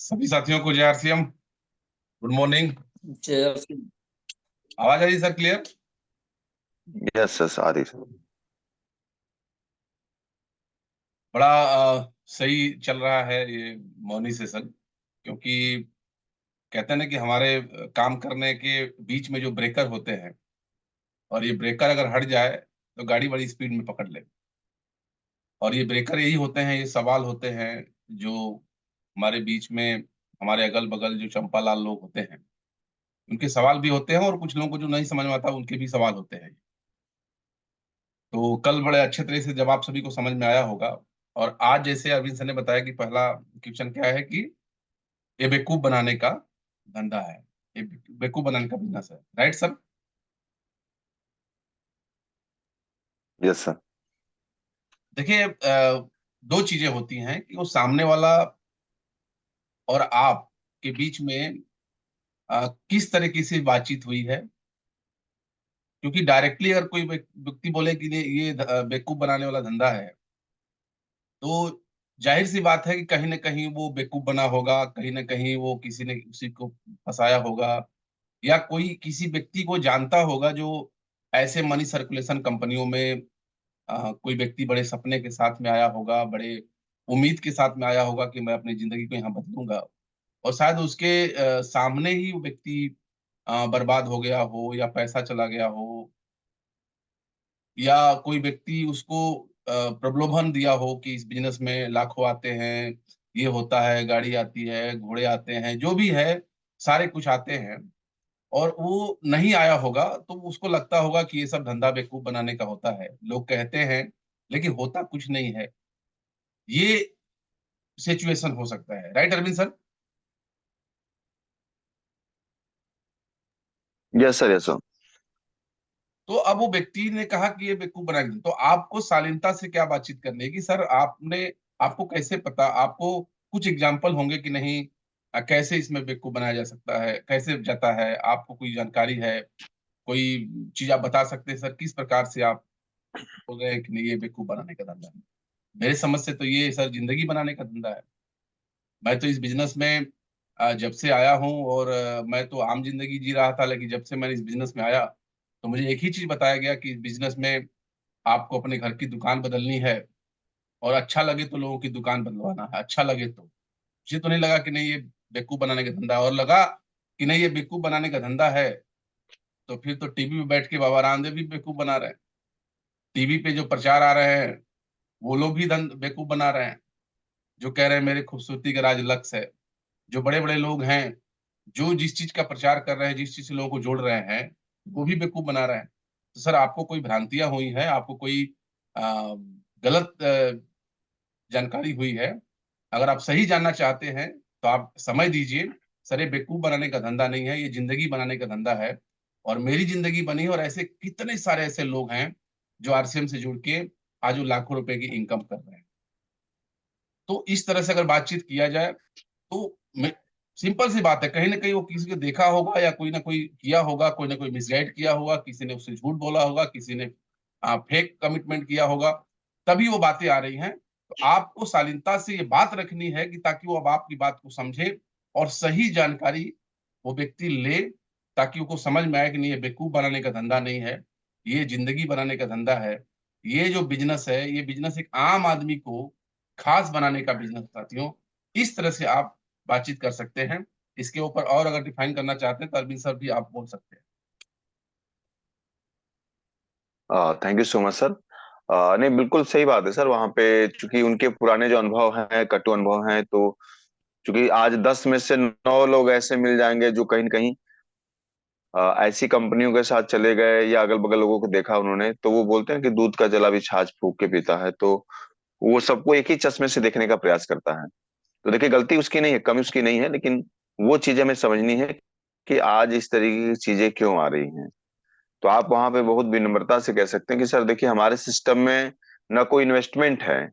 सभी साथियों को जय आरसीएम। Good morning. चेयर। आवाज आ रही सर क्लियर? यस यस आदि सर। बड़ा सही चल रहा है ये मॉर्निंग सेशन। क्योंकि कहते हैं ना कि हमारे काम करने के बीच में जो ब्रेकर होते हैं, और ये ब्रेकर अगर हट जाए तो गाड़ी बड़ी स्पीड में पकड़ ले। और ये ब्रेकर यही होते हैं, ये सवाल होते हैं जो हमारे बीच में, हमारे अगल बगल जो चंपा लाल लोग होते हैं, उनके सवाल भी होते हैं, और कुछ लोगों को जो नहीं समझ में आता उनके भी सवाल होते हैं। तो कल बड़े अच्छे तरह से जवाब सभी को समझ में आया होगा। और आज जैसे अरविंद सर ने बताया कि पहला क्वेश्चन क्या है कि ये बेवकूफ बनाने का धंधा है, ये बेवकूफ बनाने का बिजनेस है, राइट सर? Yes sir. देखिए, दो चीजें होती हैं कि वो सामने वाला और आप के बीच में किस तरीके से बातचीत हुई है। क्योंकि डायरेक्टली अगर कोई व्यक्ति बोले कि ये बेवकूफ बनाने वाला धंधा है, तो जाहिर सी बात है कि कहीं ना कहीं वो बेवकूफ बना होगा, कहीं ना कहीं वो किसी ने उसी को फंसाया होगा, या कोई किसी व्यक्ति को जानता होगा जो ऐसे मनी सर्कुलेशन कंपनियों में कोई व्यक्ति बड़े सपने के साथ में आया होगा, बड़े उम्मीद के साथ में आया होगा कि मैं अपनी जिंदगी को यहाँ बदलूंगा। और शायद उसके सामने ही वो व्यक्ति बर्बाद हो गया हो, या पैसा चला गया हो, या कोई व्यक्ति उसको प्रलोभन दिया हो कि इस बिजनेस में लाखों आते हैं, ये होता है, गाड़ी आती है, घोड़े आते हैं, जो भी है सारे कुछ आते हैं, और वो नहीं आया होगा तो उसको लगता होगा कि ये सब धंधा बेवकूफ बनाने का होता है, लोग कहते हैं लेकिन होता कुछ नहीं है। ये सिचुएशन हो सकता है, right Arvind sir? Yes sir yes sir. तो अब वो व्यक्ति ने कहा कि ये बेवकूफ बना के, तो आपको शालीनता से क्या बातचीत करनी है कि सर आपने, आपको कैसे पता, आपको कुछ एग्जाम्पल होंगे कि नहीं, कैसे इसमें बेवकूफ बनाया जा सकता है, कैसे जाता है, आपको कोई जानकारी है, कोई चीज आप बता सकते हैं सर, किस प्रकार से आप बोल रहे हैं कि नहीं ये बेवकूफ बनाने का धंधा है? मेरे समझ से तो ये सर जिंदगी बनाने का धंधा है। मैं तो इस बिजनेस में जब से आया हूँ, और मैं तो आम जिंदगी जी रहा था, लेकिन जब से मैंने इस बिजनेस में आया तो मुझे एक ही चीज बताया गया कि इस बिजनेस में आपको अपने घर की दुकान बदलनी है, और अच्छा लगे तो लोगों की दुकान बदलवाना है, अच्छा लगे तो। मुझे तो नहीं लगा कि नहीं ये बेवकूफ बनाने का धंधा है, और लगा कि नहीं ये बेवकूफ बनाने का धंधा है तो फिर तो टीवी पे बैठ के बाबा रामदेव भी बेवकूफ बना रहे हैं, टीवी पे जो प्रचार आ रहे हैं वो लोग भी बेवकूफ बना रहे हैं, जो कह रहे हैं मेरे खूबसूरती का राज लक्ष्य है, जो बड़े बड़े लोग हैं जो जिस चीज का प्रचार कर रहे हैं, जिस चीज से लोगों को जोड़ रहे हैं, वो भी बेवकूफ बना रहे हैं। तो सर आपको कोई भ्रांतियां हुई हैं, आपको कोई गलत जानकारी हुई है, अगर आप सही जानना चाहते हैं तो आप समय दीजिए। सर ये बेवकूफ बनाने का धंधा नहीं है, ये जिंदगी बनाने का धंधा है, और मेरी जिंदगी बनी है, और ऐसे कितने सारे ऐसे लोग हैं जो आरसीएम से जुड़ के आज वो लाखों रुपए की इनकम कर रहे हैं। तो इस तरह से अगर बातचीत किया जाए तो सिंपल सी बात है, कहीं ना कहीं वो किसी को देखा होगा, या कोई ना कोई किया होगा, कोई ना कोई मिसगाइड किया होगा, किसी ने उससे झूठ बोला होगा, किसी ने फेक कमिटमेंट किया होगा, तभी वो बातें आ रही हैं। तो आपको शालीनता से ये बात रखनी है कि ताकि वो अब आपकी बात को समझे और सही जानकारी वो व्यक्ति ले, ताकि उसको समझ में आए कि नहीं ये बेवकूफ बनाने का धंधा नहीं है, ये जिंदगी बनाने का धंधा है। ये जो बिजनेस है, ये बिजनेस एक आम आदमी को खास बनाने का बिजनेस साथियों। इस तरह से आप बातचीत कर सकते हैं। इसके ऊपर और अगर डिफाइन करना चाहते हैं तो अरविंद सर भी आप बोल सकते हैं। Thank you so much sir. नहीं बिल्कुल सही बात है सर। वहाँ पे चूंकि उनके पुराने जो अनुभव हैं, कटु अनुभव हैं, तो चूंकि आज 10 में से 9 लोग ऐसे मिल जाएंगे जो कहीं न कहीं ऐसी कंपनियों के साथ चले गए, या अगल बगल लोगों को देखा उन्होंने, तो वो बोलते हैं कि दूध का जला भी छाछ फूंक के पीता है। तो वो सबको एक ही चश्मे से देखने का प्रयास करता है। तो देखिए, गलती उसकी नहीं है, कमी उसकी नहीं है, लेकिन वो चीजें हमें समझनी है कि आज इस तरीके की चीजें क्यों आ रही हैं। तो आप वहां पे बहुत विनम्रता से कह सकते हैं कि सर देखिए, हमारे सिस्टम में ना कोई इन्वेस्टमेंट है,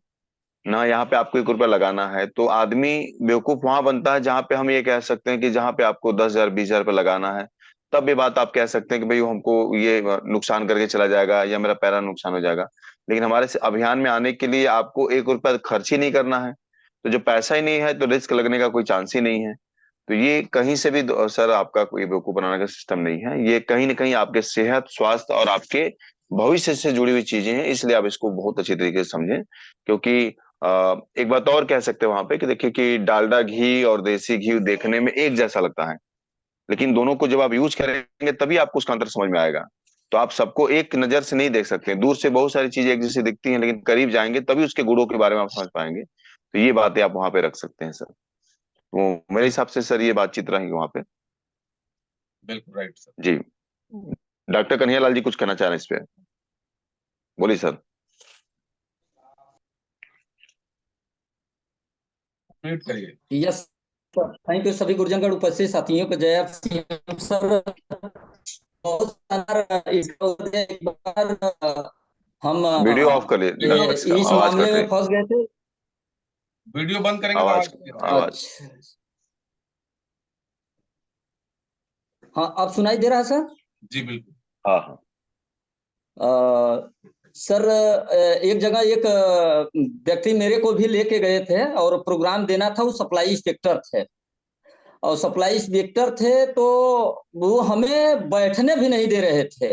ना यहाँ पे आपको 1 रुपया लगाना है। तो आदमी बेवकूफ वहां बनता है जहां पे हम ये कह सकते हैं कि जहां पे आपको 10,000 20,000 रुपये लगाना है, तब ये बात आप कह सकते हैं कि भाई हमको ये नुकसान करके चला जाएगा या मेरा पैरा नुकसान हो जाएगा। लेकिन हमारे अभियान में आने के लिए आपको 1 रुपया खर्च ही नहीं करना है। तो जब पैसा ही नहीं है तो रिस्क लगने का कोई चांस ही नहीं है। तो ये कहीं से भी सर आपका कोई बेवकूफ बनाने का सिस्टम नहीं है, ये कहीं ना कहीं आपके सेहत, स्वास्थ्य और आपके भविष्य से जुड़ी हुई चीजें हैं, इसलिए आप इसको बहुत अच्छी तरीके से समझें। क्योंकि एक बात और कह सकते हैं वहां पे कि देखिए कि डालडा घी और देसी घी देखने में एक जैसा लगता है, लेकिन दोनों को जब आप यूज करेंगे तभी आपको उसका अंतर समझ में आएगा। तो आप सबको एक नजर से नहीं देख सकते, दूर से बहुत सारी चीजें एक जैसी दिखती हैं, लेकिन करीब जाएंगे तभी उसके गुणों के बारे में आप समझ पाएंगे। तो ये बातें आप वहां पे रख सकते हैं सर। तो मेरे हिसाब से सर ये बातचीत रहेगी वहां पे। बिल्कुल राइट सर। जी। डॉक्टर कन्हैयालाल जी कुछ कहना चाह रहे हैं इस पे, बोलिए सर। म्यूट करिए। यस सर, थैंक यू सभी गुरुजनगण उपस्थित साथियों को, जय सिंह सर। बहुत शानदार एक बार हम वीडियो ऑफ कर लिए डॉक्टर का, इस आवाज मामले कट में रही। फंस गए थे। वीडियो बंद करेंगे तो आवाज आवाज नहीं आती। आवाज। अच्छा, हाँ अब सुनाई दे रहा है सर। जी बिल्कुल। हाँ हाँ। सर एक जगह एक व्यक्ति मेरे को भी लेके गए थे और प्रोग्राम देना था, वो सप्लाई इंस्पेक्टर थे। और सप्लाई इंस्पेक्टर थे तो वो हमें बैठने भी नहीं दे रहे थे।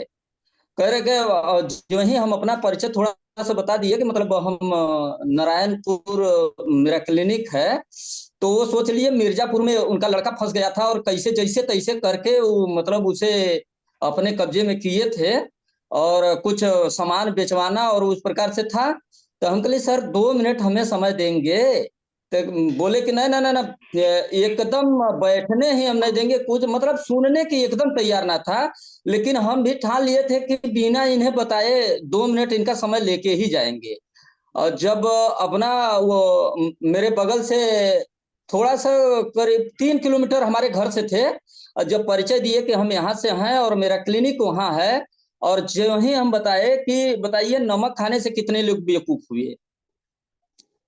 कह रहे कि जो ही हम अपना परिचय थोड़ा सा बता दिए कि मतलब हम नारायणपुर मेरा क्लिनिक है, तो वो सोच लिए मिर्जापुर में उनका लड़का फंस गया था और कैसे जैसे तैसे करके वो मतलब उसे अपने कब्जे में किए थे और कुछ सामान बेचवाना और उस प्रकार से था। तो हम कहे सर 2 मिनट हमें समय देंगे? तो बोले कि नहीं ना ना ना, एकदम बैठने ही हम नहीं देंगे, कुछ मतलब सुनने की एकदम तैयार ना था। लेकिन हम भी ठान लिए थे कि बिना इन्हें बताए 2 मिनट इनका समय लेके ही जाएंगे। और जब अपना वो मेरे बगल से थोड़ा सा करीब 3 किलोमीटर हमारे घर से थे, और जब परिचय दिए कि हम यहाँ से हैं और मेरा क्लिनिक वहाँ है, और जो ही हम बताए कि बताइए नमक खाने से कितने लोग बेवकूफ हुए।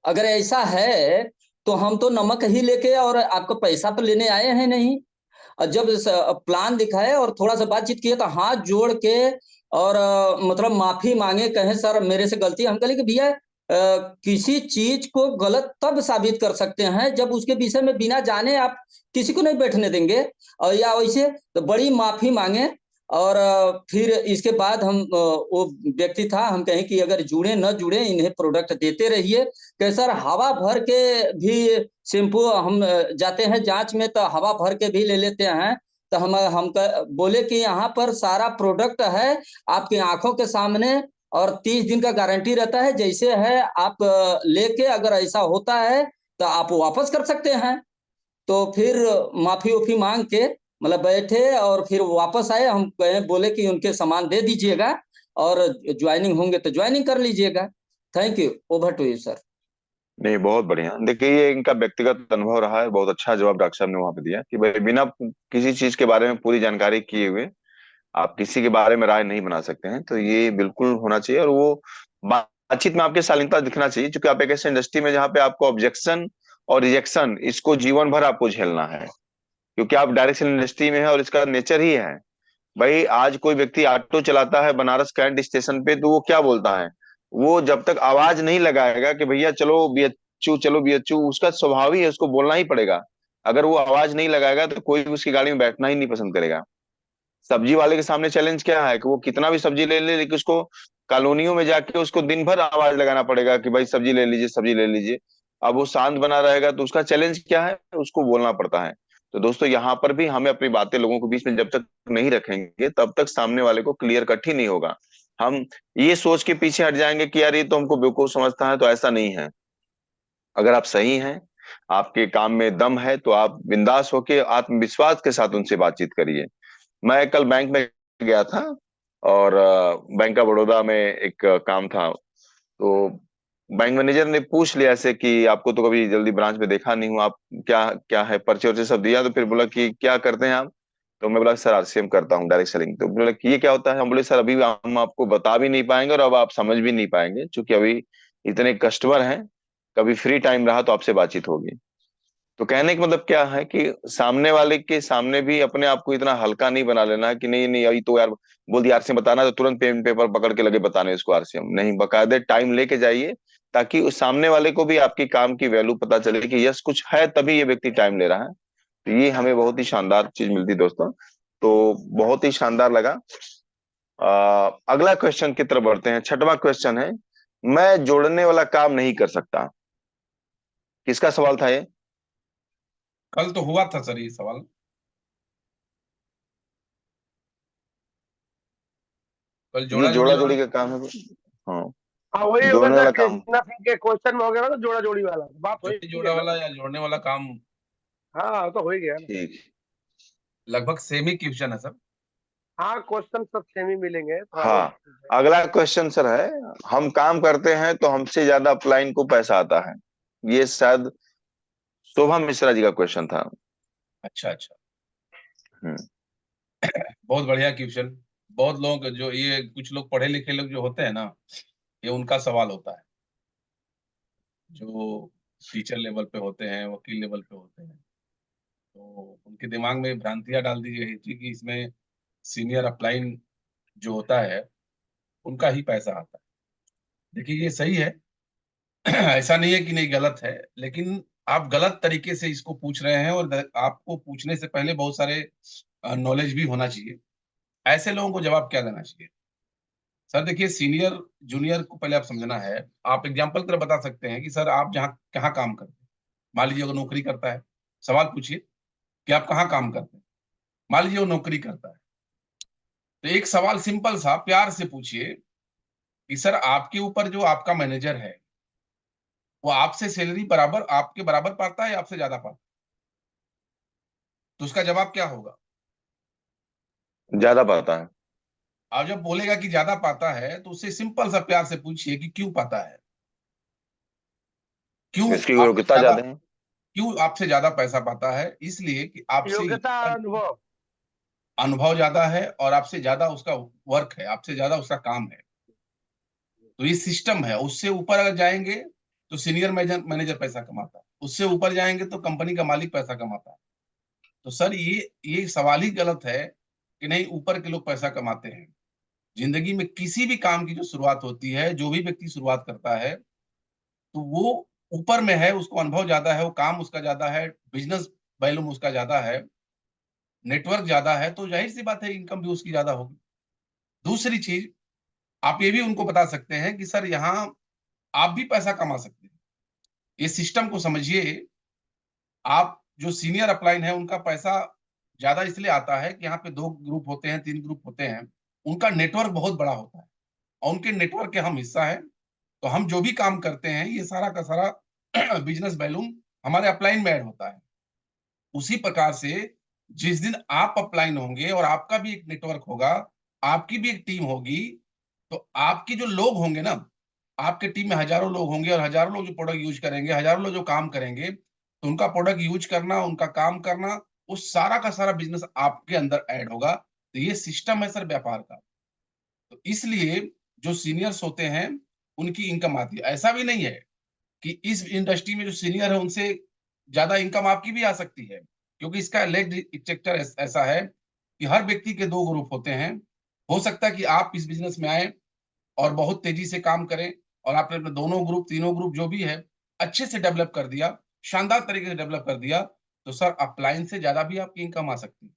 अगर ऐसा है तो हम तो नमक ही लेके और आपको पैसा तो लेने आए हैं नहीं। और जब प्लान दिखाए और थोड़ा सा बातचीत किए तो हाथ जोड़ के और मतलब माफी मांगे, कहे सर मेरे से गलती। हम कहे कि भैया किसी चीज को गलत तब साबित कर सकते हैं जब उसके विषय में बिना जाने आप किसी को नहीं बैठने देंगे, और या वैसे तो बड़ी माफी मांगे। और फिर इसके बाद हम वो व्यक्ति था, हम कहें कि अगर जुड़े न जुड़े इन्हें प्रोडक्ट देते रहिए। कि सर हवा भर के भी शैम्पू हम जाते हैं जांच में तो हवा भर के भी ले लेते हैं। तो हम बोले कि यहाँ पर सारा प्रोडक्ट है आपकी आंखों के सामने, और 30 दिन का गारंटी रहता है, जैसे है आप लेके अगर ऐसा होता है तो आप वापस कर सकते हैं। तो फिर माफी उफी मांग के मतलब बैठे और फिर वापस आए। हम बोले कि उनके सामान दे दीजिएगा और ज्वाइनिंग होंगे तो ज्वाइनिंग कर लीजिएगा। Thank you, over to you sir. नहीं, बहुत बढ़िया। देखिए ये इनका व्यक्तिगत अनुभव रहा है, बहुत अच्छा जवाब डॉक्टर साहब ने वहां पे दिया कि भाई बिना किसी चीज के बारे में पूरी जानकारी किए हुए आप किसी के बारे में राय नहीं बना सकते हैं। तो ये बिल्कुल होना चाहिए, और वो बातचीत में आपके शालीनता दिखना चाहिए, क्योंकि आप एक ऐसे इंडस्ट्री में जहाँ पे आपको ऑब्जेक्शन और रिजेक्शन इसको जीवन भर आपको झेलना है, क्योंकि आप डायरेक्शन इंडस्ट्री में है और इसका नेचर ही है। भाई आज कोई व्यक्ति ऑटो चलाता है बनारस कैंट स्टेशन पे, तो वो क्या बोलता है? वो जब तक आवाज नहीं लगाएगा कि भैया चलो बीएचयू, चलो बीएचयू, उसका स्वभाव ही है, उसको बोलना ही पड़ेगा। अगर वो आवाज नहीं लगाएगा तो कोई भी उसकी गाड़ी में बैठना ही नहीं पसंद करेगा। सब्जी वाले के सामने चैलेंज क्या है कि वो कितना भी सब्जी ले ले, लेकिन उसको कॉलोनियों में जाके उसको दिन भर आवाज लगाना पड़ेगा कि भाई सब्जी ले लीजिए, सब्जी ले लीजिए। अब वो शांत बना रहेगा तो उसका चैलेंज क्या है, उसको बोलना पड़ता है। तो दोस्तों यहाँ पर भी हमें अपनी बातें लोगों के बीच में जब तक नहीं रखेंगे तब तक सामने वाले को क्लियर कट ही नहीं होगा। हम ये सोच के पीछे हट जाएंगे कि यार ये तो हमको बेवकूफ समझता है, तो ऐसा नहीं है। अगर आप सही हैं, आपके काम में दम है, तो आप बिंदास होके आत्मविश्वास के साथ उनसे बातचीत करिए। मैं कल बैंक में गया था, और बैंक ऑफ बड़ौदा में एक काम था। तो बैंक मैनेजर ने पूछ लिया ऐसे कि आपको तो कभी जल्दी ब्रांच में देखा नहीं हूँ, आप क्या क्या है, पर्चे वर्चे सब दिया। तो फिर बोला कि क्या करते हैं आप? तो मैं बोला सर आरसीएम करता हूँ, डायरेक्ट सेलिंग। तो बोला कि ये क्या होता है? हम बोले सर अभी हम आपको बता भी नहीं पाएंगे और अब आप समझ भी नहीं पाएंगे, क्योंकि अभी इतने कस्टमर हैं, कभी फ्री टाइम रहा तो आपसे बातचीत होगी। तो कहने का मतलब क्या है कि सामने वाले के सामने भी अपने आप को इतना हल्का नहीं बना लेना है कि नहीं नहीं अभी तो यार बोल दिया आरसीएम बताना, तो तुरंत पेन पेपर पकड़ के लगे बताने इसको आरसीएम नहीं, बकायदे टाइम लेके जाइए। ताकि उस सामने वाले को भी आपकी काम की वैल्यू पता चले कि यस कुछ है, तभी ये व्यक्ति टाइम ले रहा है। तो ये हमें बहुत ही शानदार चीज मिलती दोस्तों। तो बहुत ही शानदार लगा। अगला क्वेश्चन की तरफ बढ़ते हैं। छठवां क्वेश्चन है, मैं जोड़ने वाला काम नहीं कर सकता। किसका सवाल था ये? कल तो हुआ था सर ये सवाल। कल ये जोड़ा जोड़ी जोड़ा वाला। जोड़ी का काम है। हाँ, हाँ वही होगा जोड़ने सर, वाला काम। कृष्णा सिंह के क्वेश्चन में हो गया ना, तो जोड़ा जोड़ी वाला बात हो ही जोड़ी जोड़ा गया ना। वाला या जोड़ने वाला काम हाँ तो हो ही गया ना। ठीक। लगभग सेम ही क्वेश्चन है सर। हाँ क्वेश्चन सब सेम ही मिलेंगे, थोड़ा बहुत। हाँ, अगला क्वेश्चन सर है, हम काम करते हैं तो हमसे ज्यादा अपलाइन को पैसा आता है। ये शायद शोभा मिश्रा जी का क्वेश्चन था। अच्छा अच्छा। हम्म। बहुत बढ़िया क्वेश्चन। बहुत लोग जो ये कुछ लोग पढ़े लिखे लोग जो होते हैं ना, ये उनका सवाल होता है। जो टीचर लेवल पे होते हैं, वकील लेवल पे होते हैं, तो उनके दिमाग में भ्रांतियां डाल दी गई थी कि इसमें सीनियर अपलाइन जो होता है उनका ही पैसा आता है। देखिए ये सही है। ऐसा नहीं है कि नहीं, गलत है, लेकिन आप गलत तरीके से इसको पूछ रहे हैं। और आपको पूछने से पहले बहुत सारे नॉलेज भी होना चाहिए। ऐसे लोगों को जवाब क्या देना चाहिए? सर देखिए, सीनियर जूनियर को पहले आप समझना है। आप एग्जाम्पल की तरह बता सकते हैं कि सर आप जहाँ कहाँ काम करते हैं। मान लीजिए अगर नौकरी करता है, सवाल पूछिए कि आप कहाँ काम करते हैं। मान लीजिए वो नौकरी करता है, तो एक सवाल सिंपल सा प्यार से पूछिए कि सर आपके ऊपर जो आपका मैनेजर है, वो आपसे सैलरी बराबर आपके बराबर पाता है या आपसे ज्यादा पाता है? तो उसका जवाब क्या होगा? ज्यादा पाता है। आप जब बोलेगा कि ज्यादा पाता है, तो उससे सिंपल सा प्यार से पूछिए कि क्यों पाता है, क्यों इसकी आपसे योग्यता ज्यादा, ज्यादा है। क्यों आपसे ज्यादा पैसा पाता है? इसलिए कि आपसे योग्यता और अनुभव। अनुभव ज्यादा है और आपसे ज्यादा उसका वर्क है, आपसे ज्यादा उसका काम है। तो ये सिस्टम है। उससे ऊपर अगर जाएंगे तो सीनियर मैनेजर मैनेजर पैसा कमाता है, उससे ऊपर जाएंगे तो कंपनी का मालिक पैसा कमाता है। तो सर ये सवाल ही गलत है कि नहीं ऊपर के लोग पैसा कमाते हैं। जिंदगी में किसी भी काम की जो शुरुआत होती है, जो भी व्यक्ति शुरुआत करता है, तो वो ऊपर में है, उसको अनुभव ज्यादा है, वो काम उसका ज्यादा है, बिजनेस वैल्यूम उसका ज्यादा है, नेटवर्क ज्यादा है, तो जाहिर सी बात है इनकम भी उसकी ज्यादा होगी। दूसरी चीज, आप ये भी उनको बता सकते हैं कि सर यहाँ आप भी पैसा कमा सकते हैं। ये सिस्टम को समझिए। आप जो सीनियर अपलाइन है उनका पैसा ज्यादा इसलिए आता है कि यहाँ पे दो ग्रुप होते हैं, तीन ग्रुप होते हैं, उनका नेटवर्क बहुत बड़ा होता है और उनके नेटवर्क के हम हिस्सा है। तो हम जो भी काम करते हैं, ये सारा का सारा बिजनेस वैल्यूम हमारे अपलाइन में ऐड होता है। उसी प्रकार से जिस दिन आप अपलाइन होंगे और आपका भी एक नेटवर्क होगा, आपकी भी एक टीम होगी, तो आपके जो लोग होंगे ना, आपके टीम में हजारों लोग होंगे और हजारों लोग जो प्रोडक्ट यूज करेंगे, हजारों लोग जो काम करेंगे, तो उनका प्रोडक्ट यूज करना, उनका काम करना, वो सारा का सारा बिजनेस आपके अंदर ऐड होगा। तो ये सिस्टम है सर व्यापार का। तो इसलिए जो सीनियर्स होते हैं उनकी इनकम आती है। ऐसा भी नहीं है कि इस इंडस्ट्री में जो सीनियर है उनसे ज्यादा इनकम आपकी भी आ सकती है, क्योंकि इसका लेग स्ट्रक्चर ऐसा है कि हर व्यक्ति के दो ग्रुप होते हैं। हो सकता है कि आप इस बिजनेस में आए और बहुत तेजी से काम करें, और आपने अपने दोनों ग्रुप, तीनों ग्रुप जो भी है अच्छे से डेवलप कर दिया, शानदार तरीके से डेवलप कर दिया, तो सर अपलाइन से ज्यादा भी आपकी इनकम आ सकती है।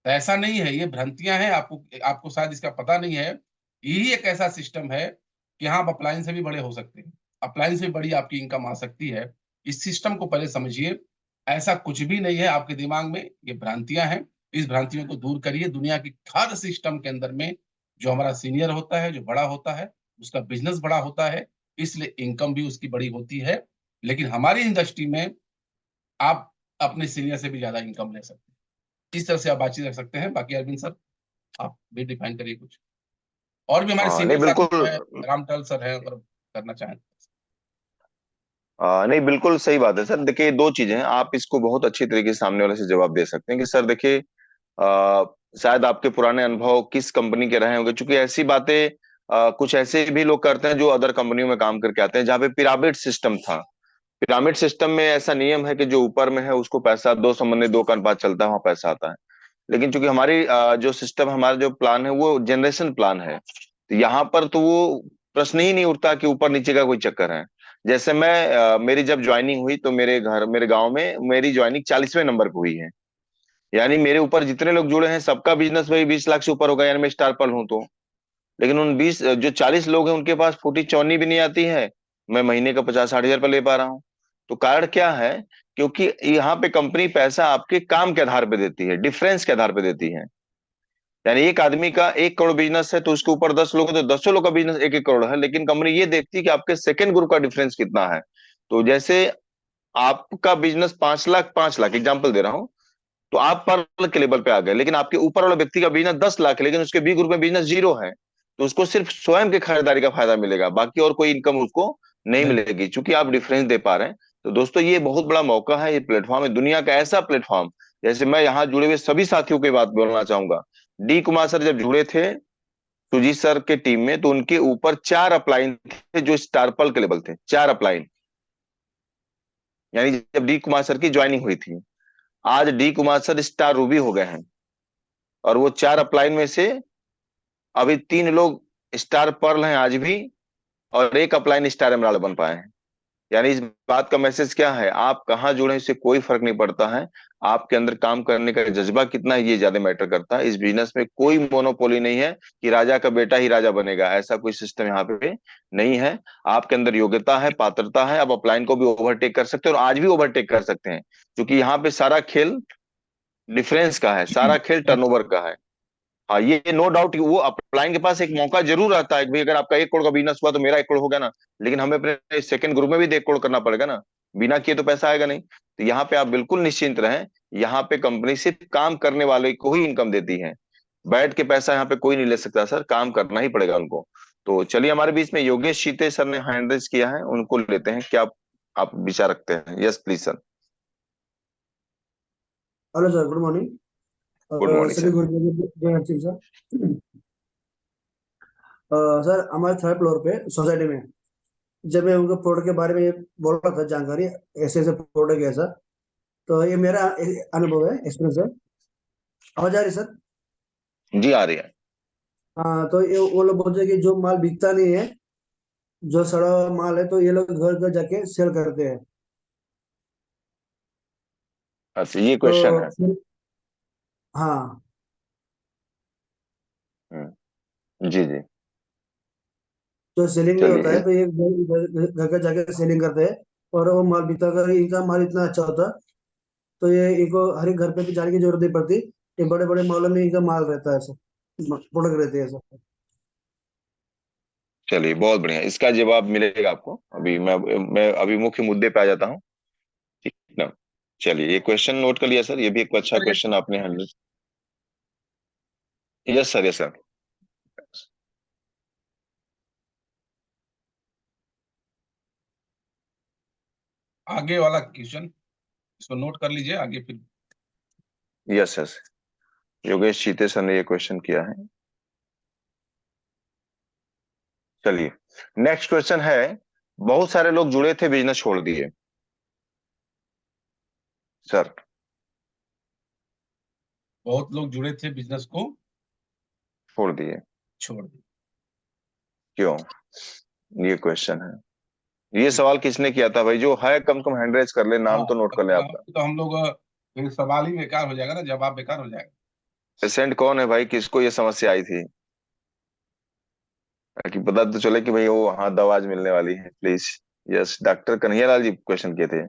तो ऐसा नहीं है, ये भ्रांतियां हैं। आपको आपको शायद इसका पता नहीं है। यही एक ऐसा सिस्टम है कि हाँ, आप अपलाइन से भी बड़े हो सकते हैं, अपलाइन से भी बड़ी आपकी इनकम आ सकती है। इस सिस्टम को पहले समझिए। ऐसा कुछ भी नहीं है आपके दिमाग में, ये भ्रांतियां हैं। इस भ्रांतियों को दूर करिए। दुनिया की हर सिस्टम के अंदर में जो हमारा सीनियर होता है, जो बड़ा होता है, उसका बिजनेस बड़ा होता है, इसलिए इनकम भी उसकी बड़ी होती है। लेकिन हमारी इंडस्ट्री में आप अपने सीनियर से भी ज्यादा इनकम ले सकते हैं। इस तरह से आप बातचीत रख सकते हैं। बाकी अरविंद सर, आप भी डिफाइन करिए कुछ। और भी हमारे हाँ नहीं सीनियर साथी जो है, बिल्कुल। रामटल सर है, अगर करना चाहें। नहीं बिल्कुल सही बात है सर। देखिए दो चीजें हैं, आप इसको बहुत अच्छी तरीके से सामने वाले से जवाब दे सकते हैं कि सर देखिए, शायद आपके पुराने अनुभव किस कंपनी के रहे होंगे, क्योंकि ऐसी बातें कुछ ऐसे भी लोग करते हैं जो अदर कंपनियों में काम करके आते हैं जहाँ पे पिरामिड सिस्टम था। पिरामिड सिस्टम में ऐसा नियम है कि जो ऊपर में है उसको पैसा, दो समन्वय दो का अनुपात चलता है, वहां पैसा आता है। लेकिन चूंकि हमारी जो सिस्टम, हमारा जो प्लान है वो जनरेशन प्लान है, तो यहाँ पर तो वो प्रश्न ही नहीं उठता कि ऊपर नीचे का कोई चक्कर है। जैसे मेरी जब ज्वाइनिंग हुई तो मेरे गांव में मेरी ज्वाइनिंग 40वें नंबर पे हुई है। यानी मेरे ऊपर जितने लोग जुड़े हैं सबका बिजनेस वही 20 लाख से ऊपर होगा, यानी मैं स्टार पर्ल हूं तो। लेकिन उन 20 जो 40 लोग हैं उनके पास फूटी चौनी भी नहीं आती है। मैं महीने का 50-60 हजार रुपये ले पा रहा हूँ। तो कारण क्या है? क्योंकि यहाँ पे कंपनी पैसा आपके काम के आधार पे देती है, डिफरेंस के आधार पे देती है। यानी एक आदमी का 1 करोड़ बिजनेस है तो उसके ऊपर 10 लोग हैं तो 10 लोग का बिजनेस 1-1 करोड़ है, लेकिन कंपनी ये देखती है कि आपके सेकंड ग्रुप का डिफरेंस कितना है। तो जैसे आपका बिजनेस 5 लाख 5 लाख एग्जाम्पल दे रहा हूँ, तो आप पर के लेवल पे आ गए, लेकिन आपके ऊपर वाले व्यक्ति का बिजनेस 10 लाख है लेकिन उसके बी ग्रुप में बिजनेस 0 है। तो उसको सिर्फ स्वयं के खरीदारी का फायदा मिलेगा, बाकी और कोई इनकम उसको नहीं नहीं। मिलेगी, क्योंकि आप डिफरेंस दे पा रहे हैं। तो दोस्तों ये बहुत बड़ा मौका है, ये प्लेटफॉर्म है, दुनिया का ऐसा प्लेटफॉर्म। जैसे मैं यहाँ जुड़े हुए सभी साथियों की बात बोलना चाहूंगा। डी कुमार सर जब जुड़े थे सुजीत सर के टीम में, तो उनके ऊपर 4 अपलाइन थे जो स्टारपल के लेवल थे, 4 अपलाइन। यानी जब डी कुमार सर की ज्वाइनिंग हुई थी, आज D Kumar sir star Ruby हो गए हैं। और वो 4 अपलाइन में से अभी 3 लोग स्टार पर्ल हैं आज भी, और एक अपलाइन स्टार एमराल्ड बन पाए हैं। यानी इस बात का मैसेज क्या है? आप कहाँ जुड़े इससे कोई फर्क नहीं पड़ता है। आपके अंदर काम करने का जज्बा कितना है ये ज्यादा मैटर करता है। इस बिजनेस में कोई मोनोपोली नहीं है कि राजा का बेटा ही राजा बनेगा, ऐसा कोई सिस्टम यहाँ पे नहीं है। आपके अंदर योग्यता है, पात्रता है, आप अपलाइन को भी ओवरटेक कर सकते हैं और आज भी ओवरटेक कर सकते हैं, क्योंकि यहाँ पे सारा खेल डिफरेंस का है, सारा खेल टर्नओवर का है। हाँ, ये नो डाउट वो अपलाइन के पास एक मौका जरूर आता है कि भाई अगर आपका 1 करोड़ का बिजनेस हुआ तो मेरा 1 करोड़ हो गया ना, लेकिन हमें अपने सेकंड ग्रुप में भी तो 1 करोड़ करना पड़ेगा ना। बिना किए तो पैसा आएगा नहीं। तो यहाँ पे आप बिल्कुल निश्चिंत रहें। यहाँ पे कंपनी सिर्फ काम करने वाले को ही इनकम देती है। बैठ के पैसा यहाँ पे कोई नहीं ले सकता सर, काम करना ही पड़ेगा उनको। तो चलिए, हमारे बीच में योगेश शीते सर ने हैंड रेज किया है, उनको लेते हैं। क्या आप विचार रखते हैं? Yes please sir. Hello sir, good morning. Good morning सभी सर। गुड जय हर सिंह सर। सर, हमारे थर्ड फ्लोर पे सोसाइटी में जब मैं उनके प्रोडक्ट के बारे में बोल रहा था जानकारी, ऐसे ऐसे प्रोडक्ट है सर, तो ये मेरा अनुभव है, एक्सपीरियंस है। आवाज आ रही है सर? जी आ रही है। हाँ, तो ये वो लोग बोलते हैं कि जो माल बिकता नहीं है, जो सड़ा हुआ माल है, तो ये लोग घर घर जाके सेल करते हैं। अच्छा, ये तो क्वेश्चन है। हाँ, जी जी। जो सेलिंग नहीं होता चलिए है तो ये घर घर जाके सेलिंग करते हैं। और वो माल बिकता, अगर इनका माल इतना अच्छा होता तो ये इनको हर एक घर पे भी जाने की जरूरत नहीं पड़ती। ये बड़े बड़े मॉलों में इनका माल रहता है, सब प्रोडक्ट रहते हैं सब। चलिए, बहुत बढ़िया, इसका जवाब मिलेगा आपको। अभी मैं अभी मुख्य मुद्दे पे आ जाता हूँ, ठीक ना। चलिए, ये क्वेश्चन नोट कर लिया सर, ये भी एक अच्छा सर, ये क्वेश्चन आपने handle. Yes sir, yes sir. आगे वाला क्वेश्चन इसको नोट कर लीजिए, आगे फिर। Yes yes. योगेश चीते सर ने ये क्वेश्चन किया है। चलिए, नेक्स्ट क्वेश्चन है। बहुत सारे लोग जुड़े थे, बिजनेस छोड़ दिए सर। बहुत लोग जुड़े थे, बिजनेस को छोड़ दिए, छोड़ दिया। क्यों? ये क्वेश्चन है। ये सवाल किसने किया था भाई? जो है कम से कम हैंड रेज कर ले, हाँ, नाम तो नोट कर ले आपका। तो हम लोग फिर सवाल ही बेकार हो जाएगा ना, जवाब बेकार हो जाएगा। पेशेंट कौन है भाई, किसको ये समस्या आई थी, ताकि पता तो चले कि भाई वो हाँ दवा आज मिलने वाली है please. Yes, doctor Kanhaiya Lal ji question किए थे।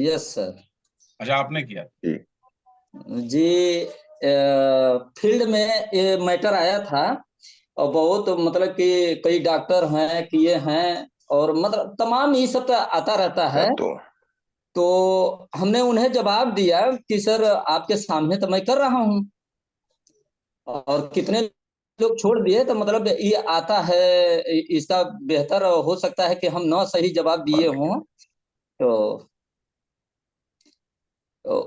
Yes sir. अच्छा, आपने किया। जी। जी, फील्ड में ये मैटर आया था, और बहुत मतलब कि कई डॉक्टर हैं, किए हैं, और मतलब तमाम ये सब तो आता रहता है। तो तो हमने उन्हें जवाब दिया कि सर आपके सामने तो मैं कर रहा हूँ, और कितने लोग छोड़ दिए, तो मतलब ये आता है। इसका बेहतर हो सकता है कि हम न सही जवाब दिए हों। तो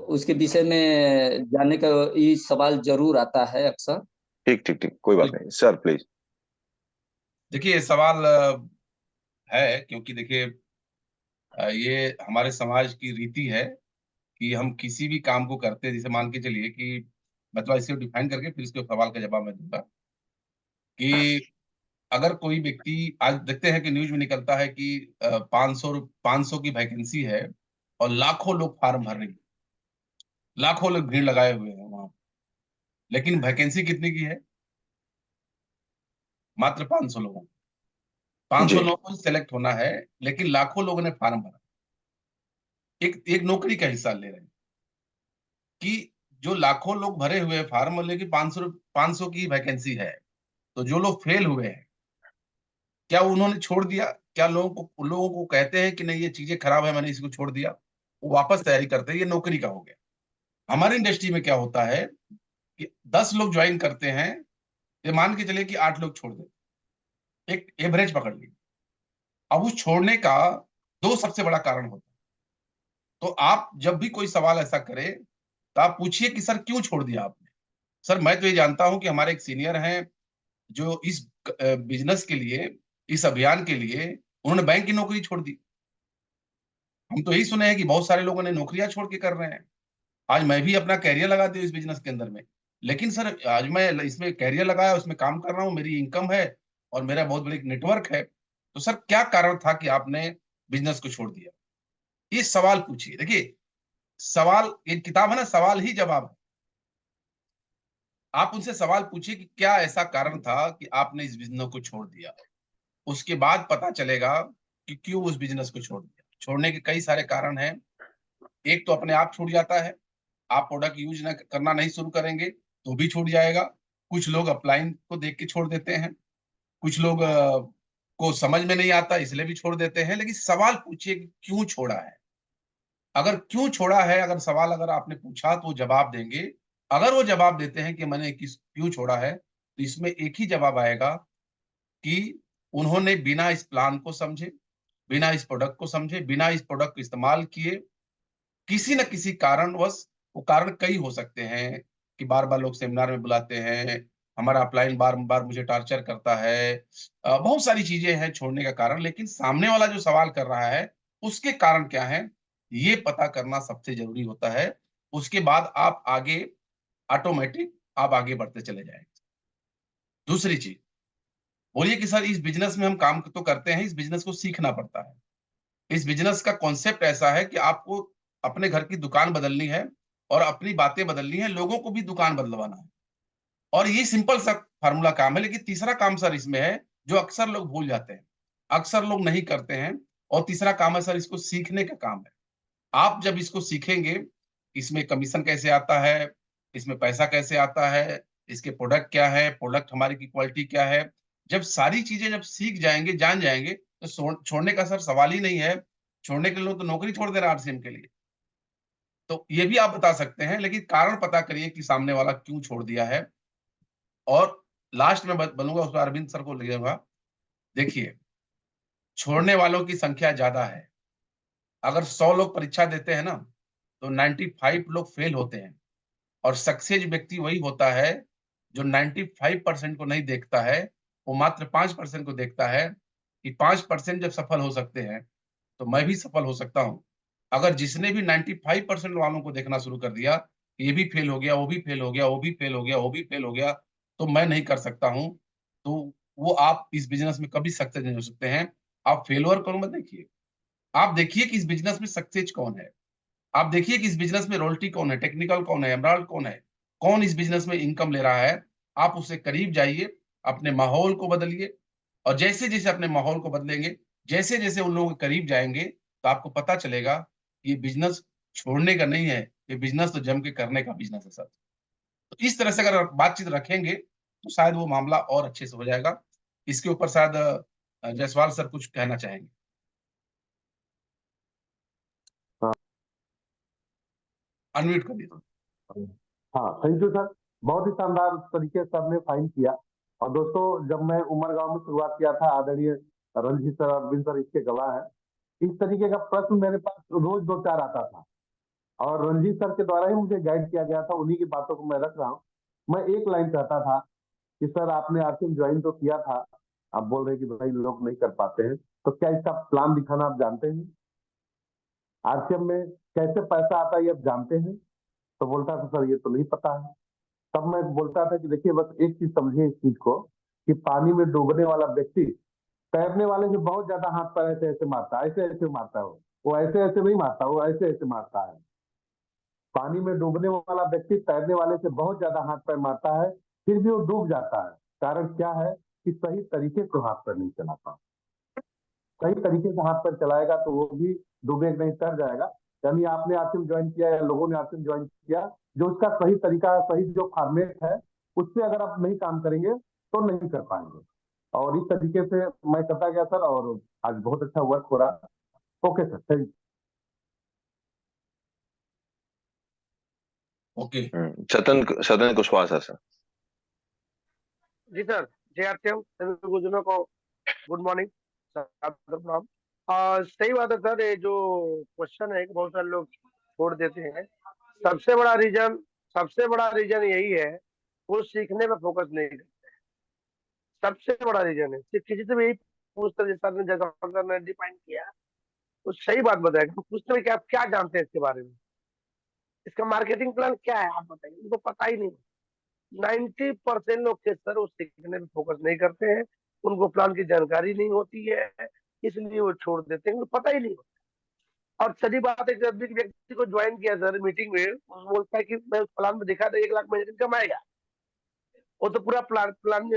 उसके विषय में जानने का ये सवाल जरूर आता है अक्सर। ठीक ठीक ठीक, कोई बात नहीं सर, प्लीज। देखिए, ये सवाल है क्योंकि देखिए, ये हमारे समाज की रीति है कि हम किसी भी काम को करते हैं, जैसे मान के चलिए कि मतलब इसे डिफाइन करके फिर इसके सवाल का जवाब मैं दूंगा कि अगर कोई व्यक्ति, आज देखते हैं कि न्यूज में निकलता है कि 500 की वैकेंसी है और लाखों लोग फॉर्म भर रहे हैं, लाखों लोग भीड़ लगाए हुए हैं वहां, लेकिन वैकेंसी कितनी की है? मात्र 500 लोगों को। 500 जी लोगों को सेलेक्ट होना है, लेकिन लाखों लोगों ने फॉर्म भरा। एक एक नौकरी का हिस्सा ले रहे हैं कि जो लाखों लोग भरे हुए फॉर्म, लेकिन 500 की वैकेंसी है। तो जो लोग फेल हुए हैं, क्या उन्होंने छोड़ दिया? क्या लोगों को कहते हैं कि नहीं ये चीजें खराब है, मैंने इसको छोड़ दिया, वो वापस तैयारी करते हैं, ये नौकरी का हो गया। हमारी इंडस्ट्री में क्या होता है कि 10 लोग ज्वाइन करते हैं, ये मान के चले कि 8 लोग छोड़ देते, एक एवरेज पकड़ ली। अब उस छोड़ने का दो सबसे बड़ा कारण होता है। तो आप जब भी कोई सवाल ऐसा करे तो आप पूछिए कि सर क्यों छोड़ दिया आपने? सर मैं तो ये जानता हूं कि हमारे एक सीनियर हैं जो इस बिजनेस के लिए, इस अभियान के लिए उन्होंने बैंक की नौकरी छोड़ दी। हम तो यही सुने हैं कि बहुत सारे लोगों ने नौकरियां छोड़ के कर रहे हैं। आज मैं भी अपना कैरियर लगा दिया इस बिजनेस के अंदर में, लेकिन सर आज मैं इसमें कैरियर लगाया, उसमें काम कर रहा हूँ, मेरी इनकम है और मेरा बहुत बड़ी नेटवर्क है। तो सर क्या कारण था कि आपने बिजनेस को छोड़ दिया? ये सवाल पूछिए। देखिए, सवाल, एक किताब है ना, सवाल ही जवाब है। आप उनसे सवाल पूछिए कि क्या ऐसा कारण था कि आपने इस बिजनेस को छोड़ दिया। उसके बाद पता चलेगा कि क्यों उस बिजनेस को छोड़ दिया। छोड़ने के कई सारे कारण हैं। एक तो अपने आप छूट जाता है, आप प्रोडक्ट यूज न करना नहीं शुरू करेंगे तो भी छूट जाएगा। कुछ लोग अपलाइन को देख के छोड़ देते हैं, कुछ लोग को समझ में नहीं आता इसलिए भी छोड़ देते हैं। लेकिन सवाल पूछिए कि क्यों छोड़ा है। अगर क्यों छोड़ा है, अगर सवाल अगर आपने पूछा तो वो जवाब देंगे। अगर वो जवाब देते हैं कि मैंने किस क्यों छोड़ा है, तो इसमें एक ही जवाब आएगा कि उन्होंने बिना इस प्लान को समझे, बिना इस प्रोडक्ट को समझे, बिना इस प्रोडक्ट को इस्तेमाल किए, किसी न किसी कारणवश, वो कारण कई हो सकते हैं कि बार-बार लोग सेमिनार में बुलाते हैं, हमारा अपलाइन बार-बार मुझे टॉर्चर करता है। बहुत सारी चीज़ें हैं छोड़ने का कारण, लेकिन सामने वाला जो सवाल कर रहा है, उसके कारण क्या हैं, ये पता करना सबसे ज़रूरी होता है। उसके बाद आप आगे ऑटोमैटिक आप आगे बढ़ते चले जाएँगे। दूसरी चीज़, बोलिए कि सर इस बिज़नेस में हम काम तो करते हैं, इस बिज़नेस को सीखना पड़ता है। इस बिज़नेस का कॉन्सेप्ट ऐसा है कि आपको अपने घर की दुकान बदलनी है और अपनी बातें बदलनी है, लोगों को भी दुकान बदलवाना है। और ये सिंपल सा फ़ॉर्मूला काम है, लेकिन तीसरा काम सर इसमें है, जो अक्सर लोग भूल जाते हैं, अक्सर लोग नहीं करते हैं। और तीसरा काम है सर, इसको सीखने का काम है। आप जब इसको सीखेंगे, इसमें कमीशन कैसे आता है, इसमें पैसा कैसे आता है, इसके प्रोडक्ट क्या है, प्रोडक्ट हमारी की क्वालिटी क्या है, जब सारी चीज़ें जब सीख जाएँगे, जान जाएँगे, तो छोड़ने का सर सवाल ही नहीं है। छोड़ने के लिए लोग तो नौकरी छोड़ दे रहे हैं आरसीएम के लिए। तो ये भी आप बता सकते हैं, लेकिन कारण पता करिए कि सामने वाला क्यों छोड़ दिया है। और लास्ट में ब बोलूँगा, उसमें अरविंद सर को ले जाऊँगा। देखिए, छोड़ने वालों की संख्या ज़्यादा है। अगर 100 लोग परीक्षा देते हैं ना, तो 95 लोग फेल होते हैं। और सक्सेस व्यक्ति वही होता है जो 95% को नहीं देखता है, वो मात्र 5% को देखता है कि 5% जब सफल हो सकते हैं, तो मैं भी सफल हो सकता हूँ। अगर जिसने भी 95% वालों को देखना शुरू कर दिया, ये भी फेल हो गया, वो भी फेल हो गया, वो भी फेल हो गया, वो भी फेल हो गया, तो मैं नहीं कर सकता हूँ, तो वो आप इस बिज़नेस में कभी सक्सेस नहीं हो सकते हैं। आप फेल्योर को मत देखिए, आप देखिए कि इस बिज़नेस में सक्सेस कौन है। आप देखिए कि इस बिज़नेस में रॉयल्टी कौन है, टेक्निकल कौन है, एमराल्ड कौन है, कौन इस बिज़नेस में इनकम ले रहा है। आप उससे करीब जाइए, अपने माहौल को बदलिए और जैसे-जैसे अपने माहौल को बदलेंगे, जैसे-जैसे उन लोगों के करीब जाएँगे, तो आपको पता चलेगा कि ये बिज़नेस छोड़ने का नहीं है, ये बिज़नेस तो जम के करने का बिज़नेस है सर। तो इस तरह से अगर आप बातचीत रखेंगे, तो शायद वो मामला और अच्छे से हो जाएगा। इसके ऊपर शायद जायसवाल सर कुछ कहना चाहेंगे। अनम्यूट कर दीजिए। हाँ, थैंक यू सर। बहुत ही शानदार तरीके से आपने फाइन किया। और दोस्तों, जब मैं उमरगांव में शुरुआत किया था, आदरणीय रणजीत सर, अरविंद सर इसके गवाह हैं, इस तरीके का प्रश्न मेरे पास रोज 2-4 आता था और रणजीत सर के द्वारा ही मुझे गाइड किया गया था, उन्हीं की बातों को मैं रख रहा हूँ। मैं एक लाइन कहता था कि सर आपने आरसीएम ज्वाइन तो किया था, आप बोल रहे हैं कि भाई लोग नहीं कर पाते हैं, तो क्या इसका प्लान दिखाना आप जानते हैं? आरसीएम में कैसे पैसा आता है ये आप जानते हैं? तो बोलता था सर ये तो नहीं पता है। तब मैं बोलता था कि देखिए बस एक चीज समझिए इस चीज को, कि पानी में डूबने वाला व्यक्ति तैरने वाले से बहुत ज्यादा हाथ पैर ऐसे ऐसे मारता है, ऐसे ऐसे मारता है। वो ऐसे ऐसे नहीं मारता, वो ऐसे ऐसे मारता है। पानी में डूबने वाला व्यक्ति तैरने वाले से बहुत ज्यादा हाथ पैर मारता है, फिर भी वो डूब जाता है। कारण क्या है कि सही तरीके से हाथ पैर नहीं चलाता। सही तरीके से हाथ पैर चलाएगा तो वो भी डूबेगा नहीं, तैर जाएगा। यानी आपने आरसीएम ज्वाइन किया या लोगों ने आरसीएम ज्वाइन किया, जो उसका सही तरीका, सही जो फॉर्मेट है, उससे अगर आप नहीं काम करेंगे तो नहीं कर पाएंगे। और इस तरीके से मैं करता गया सर, और आज बहुत अच्छा वर्क हो रहा। Okay sir, thank okay. सतन सतन कुशवाहा सर। जी सर, जय आरसीएम सभी गुरुजनों को गुड मॉर्निंग, प्रणाम। सही बात है सर, ये जो क्वेश्चन है कि बहुत सारे लोग छोड़ देते हैं। सबसे बड़ा रीजन यही है, वो सीखने में फोकस नहीं करते। सबसे बड़ा रीजन है, सिर्फ किसी से भी यही पूछते हैं, जैसा आपने जगह सर ने डिफाइन किया, तो सही बात बताएगा। हम पूछते हैं कि आप क्या जानते हैं इसके बारे में, इसका मार्केटिंग प्लान क्या है, आप बताइए। उनको पता ही नहीं। 90% लोग के सर वो सीखने में फोकस नहीं करते हैं, उनको प्लान की जानकारी नहीं होती है, इसलिए वो छोड़ देते हैं, उनको पता ही नहीं होता। और सही बात है, जब भी व्यक्ति को ज्वाइन किया सर मीटिंग में, वो बोलता है कि मैं उस प्लान में दिखा था 1 लाख महीने में कमाएगा। वो तो पूरा प्लान प्लान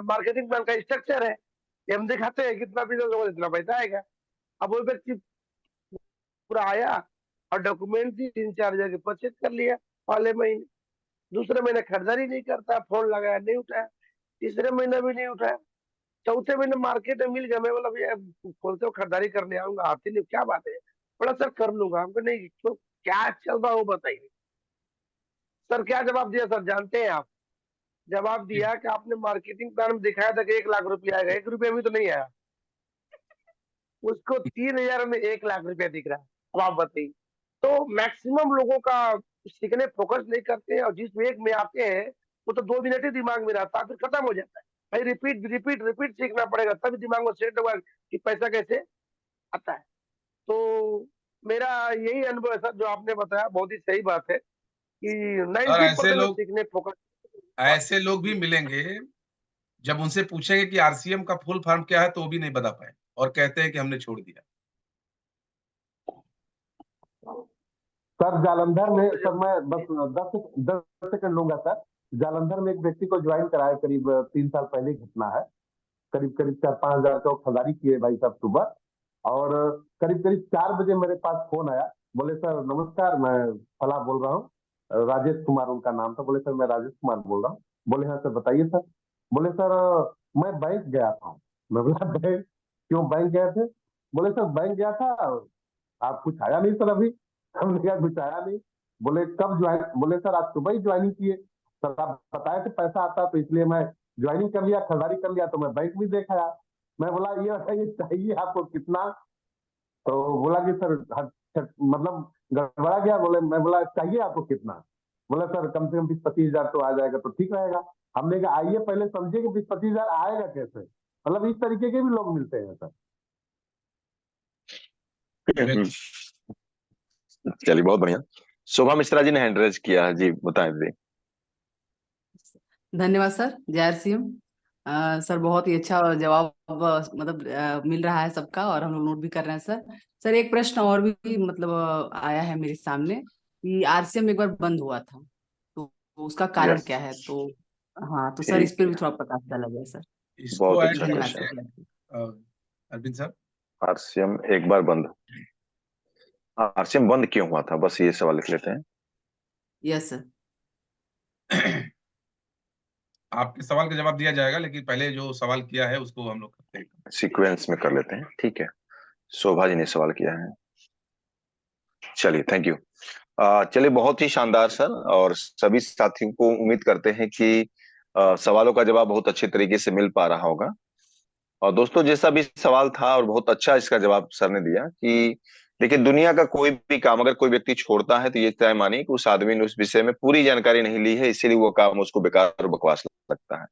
मार्केटिंग प्लान का स्ट्रक्चर है। ये हम दिखाते हैं कितना बिजनेस होगा, इतना पैसा आएगा। अब वो व्यक्ति पूरा आया और डॉक्यूमेंट 3-4 जगह परचेज कर लिया पहले महीने, दूसरे महीने खरीदारी नहीं करता, फोन लगाया नहीं उठाया, तीसरे महीने भी नहीं उठाया, चौथे महीने मार्केट में मिल गया, मैं बोला भैया खोलते हो खरीदारी करने आऊंगा, आते नहीं, क्या बात है, बोला सर कर लूंगा। हमको नहीं, क्यों, क्या चल रहा हो बताइए। सर क्या जवाब दिया सर जानते हैं आप? जवाब दिया कि आपने मार्केटिंग प्लान में दिखाया था कि 1 लाख रुपया आएगा, 1 रुपया भी तो नहीं आया, उसको 3,000 में 1 लाख रुपया दिख रहा है। अब आप बताइए। तो मैक्सिमम लोगों का सीखने फोकस नहीं करते हैं, और जिस वेग में आते हैं वो तो 2 मिनट ही दिमाग में रहता है, फिर खत्म हो जाता है। भाई रिपीट रिपीट रिपीट सीखना पड़ेगा, तभी दिमाग में सेट होगा कि पैसा कैसे आता है। तो मेरा यही अनुभव है सर, जो आपने बताया बहुत ही सही बात है कि और 90% लोग सीखने फोकस। ऐसे लोग भी मिलेंगे, जब उनसे पूछेंगे कि आरसीएम का फुल फॉर्म क्या है तो वो भी नहीं बता पाए और कहते हैं कि हमने छोड़ दिया। सर जालंधर में, सर मैं बस 10 सेकंड लूंगा सर। जालंधर में एक व्यक्ति को ज्वाइन कराया, करीब 3 साल पहले की घटना है। करीब करीब 4-5 हजार का खरीदारी किए भाई साहब सुबह, और करीब करीब 4 बजे मेरे पास फोन आया। बोले सर नमस्कार, मैं फला बोल रहा हूँ, राजेश कुमार उनका नाम था। बोले सर मैं राजेश कुमार बोल रहा हूँ। बोले हाँ सर बताइए सर। बोले सर मैं बैंक गया था। मैं बोला बैंक, क्यों बैंक गए थे? बोले सर बैंक गया था, आप कुछ आया नहीं सर अभी। हमने कहा कुछ आया नहीं। बोले कब ज्वाइन? बोले सर आज सुबह ही ज्वाइनिंग किए, सर आप बताए थे पैसा आता तो इसलिए मैं ज्वाइनिंग कर लिया, खरीदारी कर लिया, तो मैं बैंक भी देखा यार। मैं बोला ये चाहिए आपको कितना? तो बोला कि सर मतलब गड़बड़ा गया। बोले, मैं बोला चाहिए आपको कितना? बोला सर कम से कम 20-25 हजार तो आ जाएगा तो ठीक रहेगा। हमने कहा आइए पहले समझिए कि 20-25 हजार आएगा कैसे। मतलब इस तरीके के भी लोग मिलते हैं सर। चलिए बहुत बढ़िया। शोभा मिश्रा जी ने हैंड रेज किया है जी, बताएं जी। धन्यवाद सर, जय सिंह। सर बहुत ही अच्छा जवाब मतलब मिल रहा है सबका, और हम लोग नोट भी कर रहे हैं सर। सर एक प्रश्न और भी मतलब आया है मेरे सामने कि आरसीएम एक बार बंद हुआ था, तो उसका कारण यस, क्या है? तो हाँ, तो सर इस ठीक पर है, भी थोड़ा पता चला गया सर। इसको बहुत ऐड अच्छा धन्यवाद क्वेश्चन। सर। अरविंद साहब, आरसीएम एक बार बंद, आरसीएम बंद क्यों हुआ था, बस ये सवाल लिख लेते हैं। Yes sir. आपके सवाल का जवाब दिया जाएगा, लेकिन पहले जो सवाल किया है उसको हम लोग करते हैं। सीक्वेंस में कर लेते हैं, ठीक है। शोभा जी ने सवाल किया है, चलिए थैंक यू। चलिए बहुत ही शानदार सर, और सभी साथियों को उम्मीद करते हैं कि सवालों का जवाब बहुत अच्छे तरीके से मिल पा रहा होगा। और दोस्तों जैसा भी सवाल था, और बहुत अच्छा इसका जवाब सर ने दिया कि देखिए दुनिया का कोई भी काम अगर कोई व्यक्ति छोड़ता है तो ये तय मानिए कि उस आदमी ने उस विषय में पूरी जानकारी नहीं ली है, इसीलिए वो काम उसको बेकार और बकवास लगता है।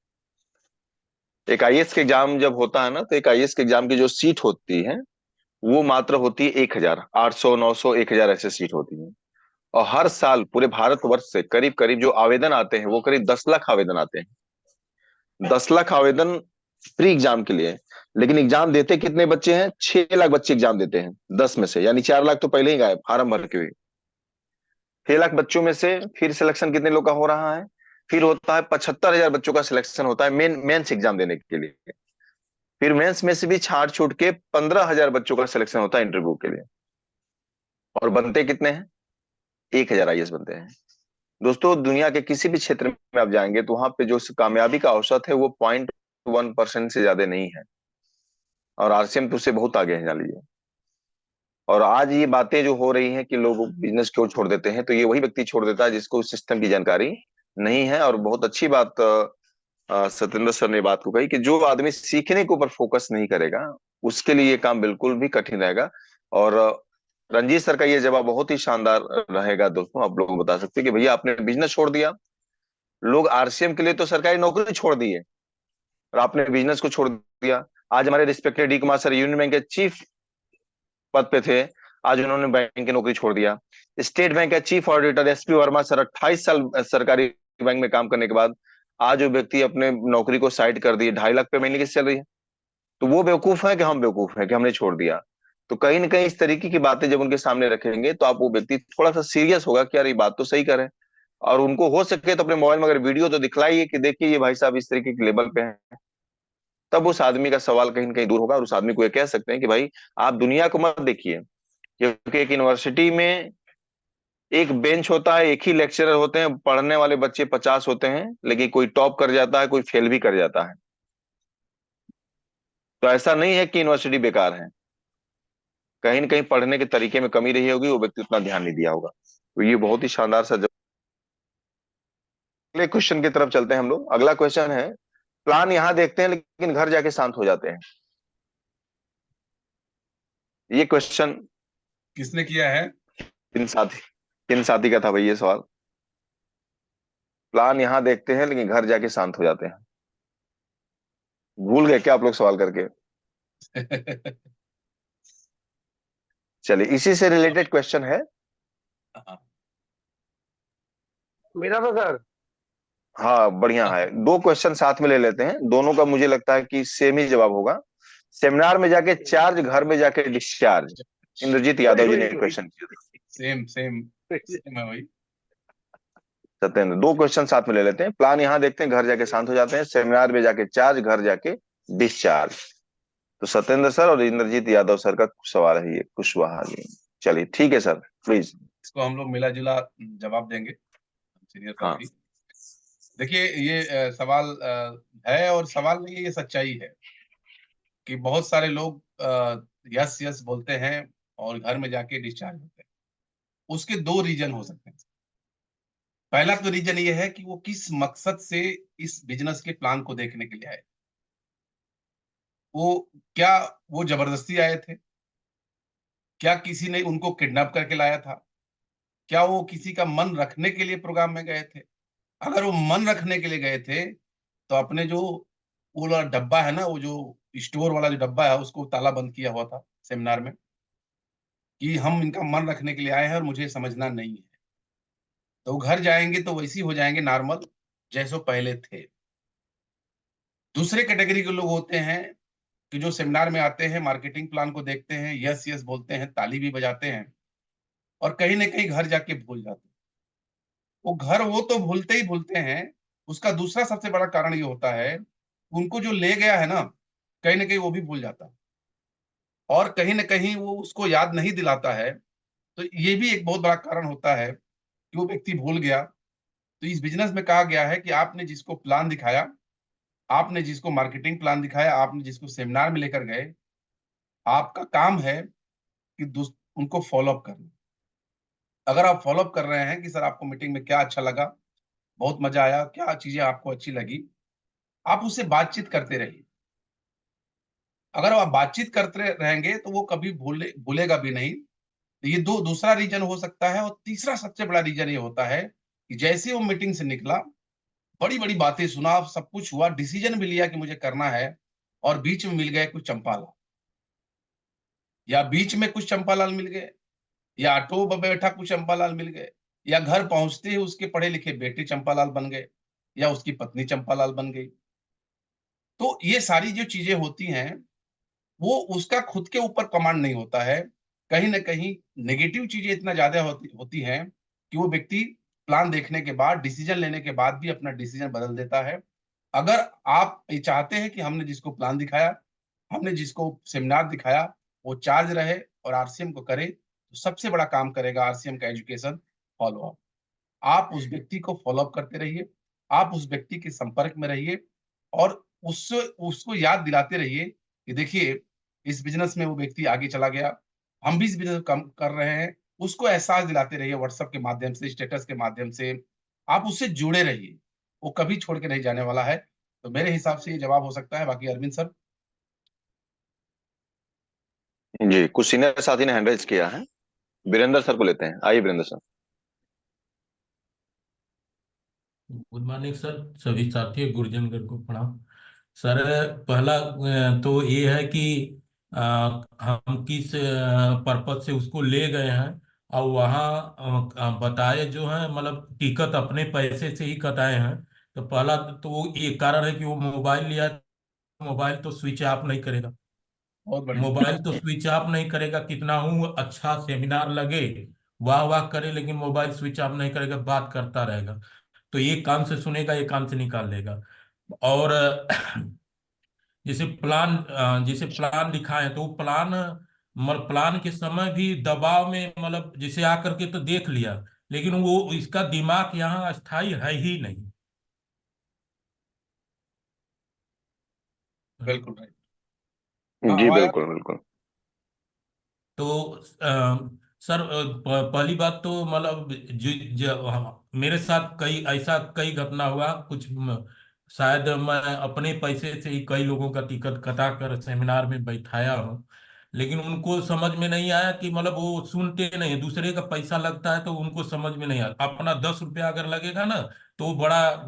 एक आईएएस के एग्जाम जब होता है ना, तो एक आईएएस के एग्जाम की जो सीट होती है वो मात्र होती है 1,000, 800, 900, 1,000 ऐसे सीट होती है। और हर साल पूरे भारतवर्ष से करीब करीब जो आवेदन आते हैं वो करीब 10 लाख आवेदन आते हैं। 10 लाख आवेदन प्री एग्जाम के लिए, लेकिन एग्जाम देते कितने बच्चे हैं? 6 लाख बच्चे एग्जाम देते हैं 10 में से, यानी 4 लाख तो पहले ही गायब फार्म भर के हुए। 6 लाख बच्चों में से फिर सिलेक्शन कितने लोग का हो रहा है? फिर होता है 75,000 बच्चों का सिलेक्शन होता है मेंस एग्जाम देने के लिए। फिर मेंस में से भी छाट छूट के 15,000 बच्चों का सिलेक्शन होता है इंटरव्यू के लिए। और बनते कितने हैं? 1,000 आईएएस बनते हैं। दोस्तों, दुनिया के किसी भी क्षेत्र में आप जाएंगे तो वहां पे जो कामयाबी का औसत है वो 0.1% से ज्यादा नहीं है, और आरसीएम तो उससे बहुत आगे है, जान लीजिए। और आज ये बातें जो हो रही हैं कि लोग बिजनेस क्यों छोड़ देते हैं, तो ये वही व्यक्ति छोड़ देता है जिसको सिस्टम की जानकारी नहीं है। और बहुत अच्छी बात सत्येंद्र सर ने बात को कही कि जो आदमी सीखने के ऊपर फोकस नहीं करेगा उसके लिए ये काम बिल्कुल भी कठिन रहेगा। और रंजीत सर का ये जवाब बहुत ही शानदार रहेगा। दोस्तों, आप लोग बता सकते हैं कि भैया आपने बिजनेस छोड़ दिया, लोग आरसीएम के लिए तो सरकारी नौकरी छोड़ दी है और आपने बिजनेस को छोड़ दिया। आज हमारे respected D Kumar sir union bank के चीफ पद पे थे, आज उन्होंने बैंक की नौकरी छोड़ दिया। स्टेट बैंक का chief auditor SP Verma sir 28 साल सरकारी बैंक में काम करने के बाद आज वो व्यक्ति अपने नौकरी को साइड कर दिए, 2.5 लाख पे महीने की चल रही है। तो वो बेवकूफ है कि हम बेवकूफ है कि हमने छोड़ दिया? तो कहीं ना कहीं इस तरीके की बातें जब उनके सामने रखेंगे तो आप वो व्यक्ति थोड़ा सा सीरियस होगा कि यार ये बात तो सही करे। और उनको हो सके तो अपने मोबाइल में अगर वीडियो तो दिखलाइए कि देखिए ये भाई साहब इस तरीके के लेवल पे हैं। तब उस आदमी का सवाल कहीं ना कहीं दूर होगा और उस आदमी को ये कह सकते हैं कि भाई आप दुनिया को मत देखिए, क्योंकि एक यूनिवर्सिटी में एक बेंच होता है, एक ही लेक्चरर होते हैं, पढ़ने वाले बच्चे 50 होते हैं, लेकिन कोई टॉप कर जाता है, कोई फेल भी कर जाता है। तो ऐसा नहीं है कि यूनिवर्सिटी बेकार है, कहीं ना कहीं पढ़ने के तरीके में कमी रही होगी, वो व्यक्ति उतना ध्यान नहीं दिया होगा। तो ये बहुत ही शानदार सा अगले क्वेश्चन की तरफ चलते हैं हम लोग। अगला क्वेश्चन है, प्लान यहां देखते हैं लेकिन घर जाके शांत हो जाते हैं। ये क्वेश्चन किसने किया है? किन साथी का था भाई ये सवाल? प्लान यहां देखते हैं लेकिन घर जाके शांत हो जाते हैं। भूल गए क्या आप लोग सवाल करके? चलिए, इसी से रिलेटेड क्वेश्चन है। मेरा तो सर हाँ, बढ़िया है। 2 क्वेश्चन साथ में ले लेते हैं, दोनों का मुझे लगता है कि सेम ही जवाब होगा। सेमिनार में जाके चार्ज, घर में जाके डिस्चार्ज। इंद्रजीत यादव जी ने वही क्वेश्चन किया। सेम सेम सेम है भाई। सत्येंद्र, 2 क्वेश्चन साथ में ले लेते हैं। प्लान यहाँ देखते हैं, घर जाके शांत हो जाते हैं। सेमिनार में जाके चार्ज, घर जाके डिस्चार्ज। तो सत्येंद्र सर और इंद्रजीत यादव सर का सवाल है ये, कुशवाहा जी। चलिए ठीक है सर, प्लीज। इसको हम लोग मिला जुला जवाब देंगे, सीनियर हाँ। साथी। देखिए ये सवाल है और सवाल नहीं है, ये सच्चाई है कि बहुत सारे लोग यस यस बोलते हैं और घर में जाके डिस्चार्ज होते हैं। उसके 2 रीजन हो सकते हैं। पहला तो रीजन ये है कि वो किस मकसद से इस बिजनेस के प्लान को देखने के लिए आए। वो क्या वो जबरदस्ती आए थे? क्या किसी ने उनको किडनैप करके लाया था? क्या वो किसी का मन रखने के लिए प्रोग्राम में गए थे? अगर वो मन रखने के लिए गए थे तो अपने जो वो वाला डब्बा है ना, वो जो स्टोर वाला जो डब्बा है उसको ताला बंद किया हुआ था सेमिनार में कि हम इनका मन रखने के लिए आए हैं और मुझे समझना नहीं है। तो घर जाएंगे तो वैसे ही हो जाएंगे नॉर्मल जैसो पहले थे। दूसरे कैटेगरी के लोग होते हैं कि जो सेमिनार में आते हैं, मार्केटिंग प्लान को देखते हैं, यस यस बोलते हैं, ताली भी बजाते हैं और कहीं ना कहीं घर जाके भूल जाते हैं। वो घर वो तो भूलते ही भूलते हैं। उसका दूसरा सबसे बड़ा कारण ये होता है, उनको जो ले गया है ना, कहीं ना कहीं वो भी भूल जाता है और कहीं ना कहीं वो उसको याद नहीं दिलाता है। तो ये भी एक बहुत बड़ा कारण होता है कि वो व्यक्ति भूल गया। तो इस बिजनेस में कहा गया है कि आपने जिसको प्लान दिखाया, आपने जिसको मार्केटिंग प्लान दिखाया, आपने जिसको सेमिनार में लेकर गए, आपका काम है कि उनको फॉलोअप करना। अगर आप फॉलोअप कर रहे हैं कि सर आपको मीटिंग में क्या अच्छा लगा, बहुत मजा आया, क्या चीजें आपको अच्छी लगी, आप उससे बातचीत करते रहिए। अगर आप बातचीत करते रहेंगे तो वो कभी भूलेगा भी नहीं। तो ये दूसरा रीजन हो सकता है। और तीसरा सबसे बड़ा रीजन ये होता है कि जैसे वो मीटिंग से निकला, बड़ी बड़ी बातें सुना, सब कुछ हुआ, डिसीजन भी लिया कि मुझे करना है, और बीच में मिल गए कुछ चंपालाल, या बीच में कुछ चंपालाल मिल गए, या ऑटो में बैठा कुछ चंपालाल मिल गए, या घर पहुंचते ही उसके पढ़े लिखे बेटे चंपालाल बन गए, या उसकी पत्नी चंपालाल बन गई। तो ये सारी जो चीजें होती हैं, वो उसका खुद के ऊपर कमांड नहीं होता है। कहीं न कहीं नेगेटिव चीजें इतना ज़्यादा होती होती हैं कि वो व्यक्ति प्लान देखने के बाद, डिसीजन लेने के बाद भी अपना डिसीजन बदल देता है। अगर आप ये चाहते हैं कि हमने जिसको प्लान दिखाया, हमने जिसको सेमिनार दिखाया, वो चार्ज रहे और आरसीएम को करे, तो सबसे बड़ा काम करेगा आरसीएम का एजुकेशन फ़ॉलो-अप। आप उस व्यक्ति को फ़ॉलो-अप करते रहिए, आप उस व्यक्ति के संपर्क में रहिए और उससे उसको याद दिलाते रहिए कि देखिए, इस बिज़नेस में वो व्यक्ति आगे चला गया, हम भी इस बिज़नेस को कम कर रहे हैं। उसको एहसास दिलाते रहिए व्हाट्सएप के माध्यम से, स्टेटस के माध्यम से। आप उससे जुड़े रहिए, वो कभी छोड़ के नहीं जाने वाला है। तो मेरे हिसाब से ये जवाब हो सकता है, बाकी अरविंद सर? जी, कुछ सीनियर साथी ने हैंड रेज किया है। वीरेंद्र सर को लेते हैं। आइए Virendra sir. Good morning sir, सभी साथी गुरुजनगढ़ को प्रणाम। सर पहला तो ये है कि अ, हम किस पर्पज से उसको ले गए हैं, और वहाँ बताए जो है, मतलब टिकट अपने पैसे से ही कटाए हैं। तो पहला तो वो एक कारण है कि वो मोबाइल लिया, मोबाइल तो स्विच ऑफ नहीं करेगा। बहुत बढ़िया। मोबाइल तो स्विच ऑफ नहीं करेगा, कितना हूँ अच्छा सेमिनार लगे, वाह वाह करे, लेकिन मोबाइल स्विच ऑफ नहीं करेगा, बात करता रहेगा। तो एक कान से सुनेगा, एक कान से निकाल देगा। और जैसे प्लान दिखाए तो वो प्लान, मतलब प्लान के समय भी दबाव में, मतलब जैसे आकर के तो देख लिया, लेकिन वो इसका दिमाग यहाँ स्थायी है ही नहीं। बिल्कुल राइट। हाँ, जी आवाज़ आ बिल्कुल बिल्कुल। तो सर पहली बात तो मतलब मेरे साथ ऐसा कई घटना हुआ कुछ शायद मैं अपने पैसे से ही कई लोगों का टिकट कटा कर सेमिनार में बैठाया हूँ, लेकिन उनको समझ में नहीं आया कि मतलब वो सुनते नहीं, दूसरे का पैसा लगता है तो उनको समझ में नहीं आता। अपना 10 रुपया अगर लगेगा ना, तो वो बड़ा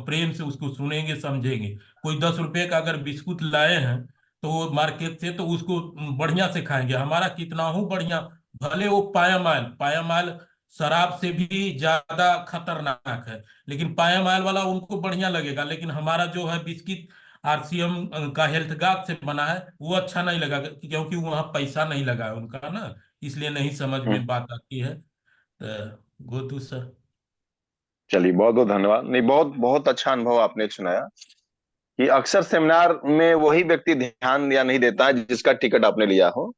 प्रेम से उसको सुनेंगे, समझेंगे। कोई 10 रुपये का अगर बिस्कुट लाए हैं तो वो मार्केट से, तो उसको बढ़िया से खाएंगे, हमारा कितना हूँ बढ़िया, भले वो पायामाल पायामाल शराब से भी ज्यादा खतरनाक है, लेकिन पायामाल वाला उनको बढ़िया लगेगा, लेकिन हमारा जो है बिस्किट आरसीएम का हेल्थ गार्ड से बना है, वो अच्छा नहीं लगा, क्योंकि वहाँ पैसा नहीं लगा है उनका ना, इसलिए नहीं समझ हम्म, में बात आती है। तो गोतू सर। चलिए बहुत बहुत धन्यवाद। नहीं, बहुत बहुत अच्छा अनुभव आपने सुनाया कि अक्सर सेमिनार में वही व्यक्ति ध्यान या नहीं देता है जिसका टिकट आपने लिया हो।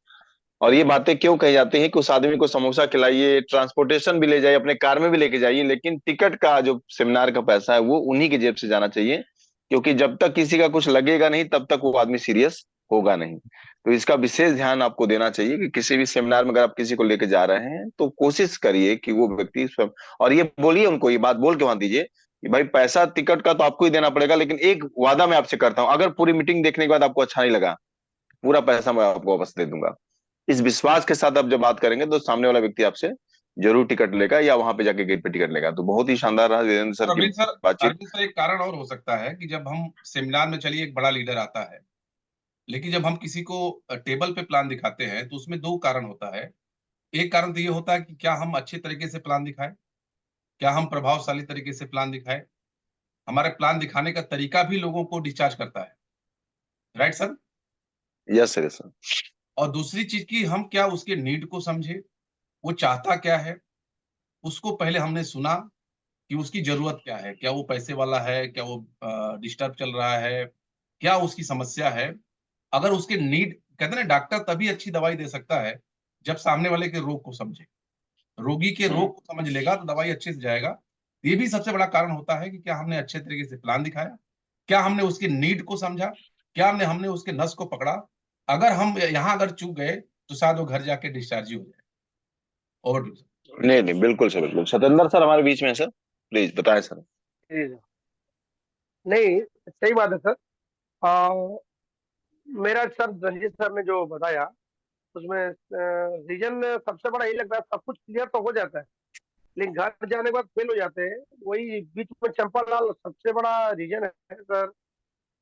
और ये बातें क्यों कही जाती हैं कि उस आदमी को समोसा खिलाइए, ट्रांसपोर्टेशन भी ले जाइए, अपने कार में भी लेके जाइए, लेकिन टिकट का जो सेमिनार का पैसा है वो उन्हीं की जेब से जाना चाहिए। क्योंकि जब तक किसी का कुछ लगेगा नहीं तब तक वो आदमी सीरियस होगा नहीं। तो इसका विशेष ध्यान आपको देना चाहिए कि किसी भी सेमिनार में अगर आप किसी को लेके जा रहे हैं तो कोशिश करिए कि वो व्यक्ति स्वयं, और ये बोलिए उनको, ये बात बोल के वहां दीजिए कि भाई पैसा टिकट का तो आपको ही देना पड़ेगा, लेकिन एक वादा मैं आपसे करता हूँ, अगर पूरी मीटिंग देखने के बाद आपको अच्छा नहीं लगा, पूरा पैसा मैं आपको वापस दे दूंगा। इस विश्वास के साथ आप जब बात करेंगे तो सामने वाला व्यक्ति आपसे जरूर टिकट लेगा या वहां पे जाके गेट पे टिकट लेगा। तो बहुत ही शानदार रहा वीरेंद्र और सर की बातचीत। अरविंद सर, एक कारण और हो सकता है कि जब हम सेमिनार में, चलिए एक बड़ा लीडर आता है, लेकिन जब हम किसी को टेबल पे प्लान दिखाते हैं तो उसमें 2 कारण होता है। एक कारण तो ये होता है कि क्या हम अच्छे तरीके से प्लान दिखाएँ? क्या हम प्रभावशाली तरीके से प्लान दिखाएँ? हमारे प्लान दिखाने का तरीका भी लोगों को डिस्चार्ज करता है। Right sir? Yes sir, yes sir. और दूसरी चीज़ कि हम क्या उसके नीड को समझे, वो चाहता क्या है? उसको पहले हमने सुना कि उसकी ज़रूरत क्या है? क्या वो पैसे वाला है? क्या वो डिस्टर्ब चल रहा है? क्या उसकी समस्या है? अगर उसके नीड, कहते हैं ना, डॉक्टर तभी अच्छी दवाई दे सकता है, जब सामने वाले के रोग को समझे। रोगी के हम्म। रोग को समझ लेगा तो दवाई अच्छे से जाएगा। ये भी सबसे बड़ा कारण होता है कि क्या हमने अच्छे तरीके से प्लान दिखाया? क्या हमने उसके नीड को समझा? क्या हमने हमने उसके नस को पकड़ा? अगर हम यहाँ अगर चूक गए, तो शायद वो घर जाके डिस्चार्ज ही हो जाए। Over to you sir. नहीं नहीं, बिल्कुल सर, बिल्कुल। सतेंद्र सर हमारे बीच में है सर, प्लीज बताएं सर। जी सर। नहीं, सही बात है सर। आ, मेरा सर रंजीत सर ने जो बताया उसमें रीजन सबसे बड़ा यही लगता है, सब कुछ क्लियर तो हो जाता है लेकिन घर जाने के बाद फेल हो जाते हैं। वही बीच में चंपा लाल सबसे बड़ा रीजन है सर।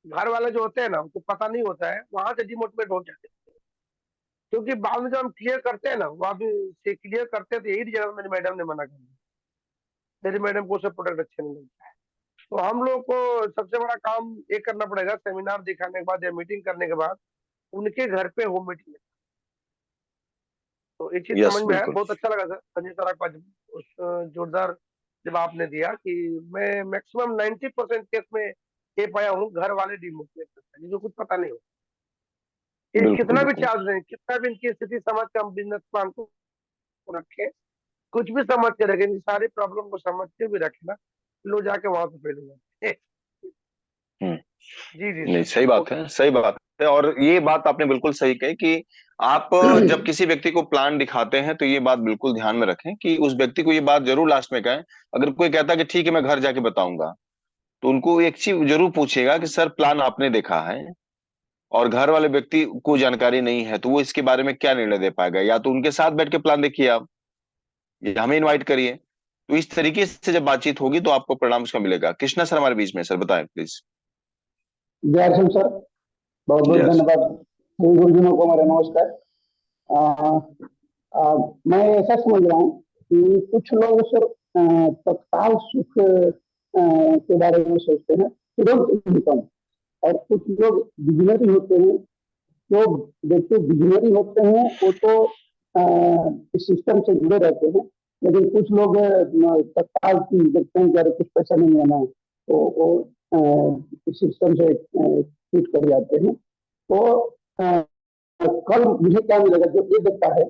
घर वाले जो होते हैं ना उनको पता नहीं होता है, वहां से डिमोटिवेट हो जाते हैं। क्योंकि बाद में जब हम क्लियर करते हैं ना, वहां भी से क्लियर करते हैं तो यही रीजन मेरी मैडम ने मना कर दिया। मेरी मैडम को उससे प्रोडक्ट अच्छे नहीं लगता है। तो हम लोग को सबसे बड़ा काम ये करना पड़ेगा, सेमिनार दिखाने के बाद या मीटिंग करने के बाद उनके घर पे होम मीटिंग। तो एक चीज यस समझ में आया, बिल्कुल। बहुत अच्छा लगा सर संजय सर आपका उस जोरदार जवाब आपने दिया कि मैं मैक्सिमम 90% केस में ये पाया हूँ, घर वाले डिमोटिवेट करते हैं जिनको कुछ पता नहीं हो। ये बिल्कुल कितना भी बिल्कुल चार्ज नहीं, कितना भी इनकी स्थिति समझ के हम बिजनेस प्लान को रखें, कुछ भी समझ के रखें, इनकी सारी प्रॉब्लम को समझ के भी रखें ना, लोग जाके वहां से फेल हो जाते हैं। हम्म। जी जी नहीं सर। सही बात है, सही बात है। और ये बात आपने बिल्कुल सही कही कि आप जब किसी व्यक्ति को प्लान दिखाते हैं तो ये बात बिल्कुल ध्यान में रखें कि उस व्यक्ति को ये बात जरूर लास्ट में कहें। अगर कोई कहता है कि ठीक है मैं घर जाके बताऊंगा, तो उनको एक चीज जरूर पूछिएगा कि सर प्लान आपने देखा है और घर वाले व्यक्ति को जानकारी नहीं है, तो वो इसके बारे में क्या निर्णय दे पाएगा। या तो उनके साथ बैठ के प्लान देखिए आप, या हमें इनवाइट करिए। तो इस तरीके से जब बातचीत होगी तो आपको परिणाम उसका मिलेगा। कृष्णा सर हमारे बीच में, सर बताएं प्लीज। जय सिंह सर, बहुत बहुत यस। धन्यवाद। सभी गुरुजनों को हमारा नमस्कार। मैं ऐसा समझ रहा हूँ कि कुछ लोग सर तत्काल सुख के बारे में सोचते हैं, तुरंत इनकम। और कुछ लोग विजनरी होते हैं, जो व्यक्ति विजनरी होते हैं वो तो इस सिस्टम से जुड़े रहते हैं। लेकिन कुछ लोग तत्काल की देखते हैं कि अरे कुछ पैसा नहीं लेना है, तो वो इस सिस्टम से छूट कर जाते हैं। तो कल मुझे क्या मिलेगा, जो ये देखता है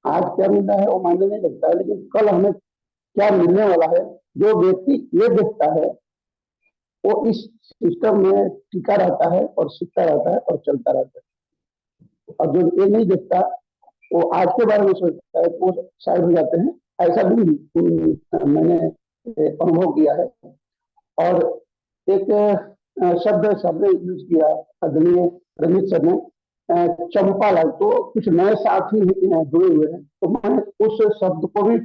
आज क्या मिल रहा है वो मायने नहीं लगता है, लेकिन कल हमें क्या मिलने वाला है, जो व्यक्ति ये देखता है वो इस सिस्टम में टिका रहता है और सीखता रहता है और चलता रहता है। और जो ये नहीं देखता वो आज के बारे में सोचता है, वो साइड हो जाते हैं। ऐसा भी मैंने अनुभव किया है। और एक शब्द सबने यूज किया, आदरणीय रंजीत सर ने, चंपा लाल। तो कुछ नए साथी जुड़े हुए हैं, तो मैं उस शब्द को भी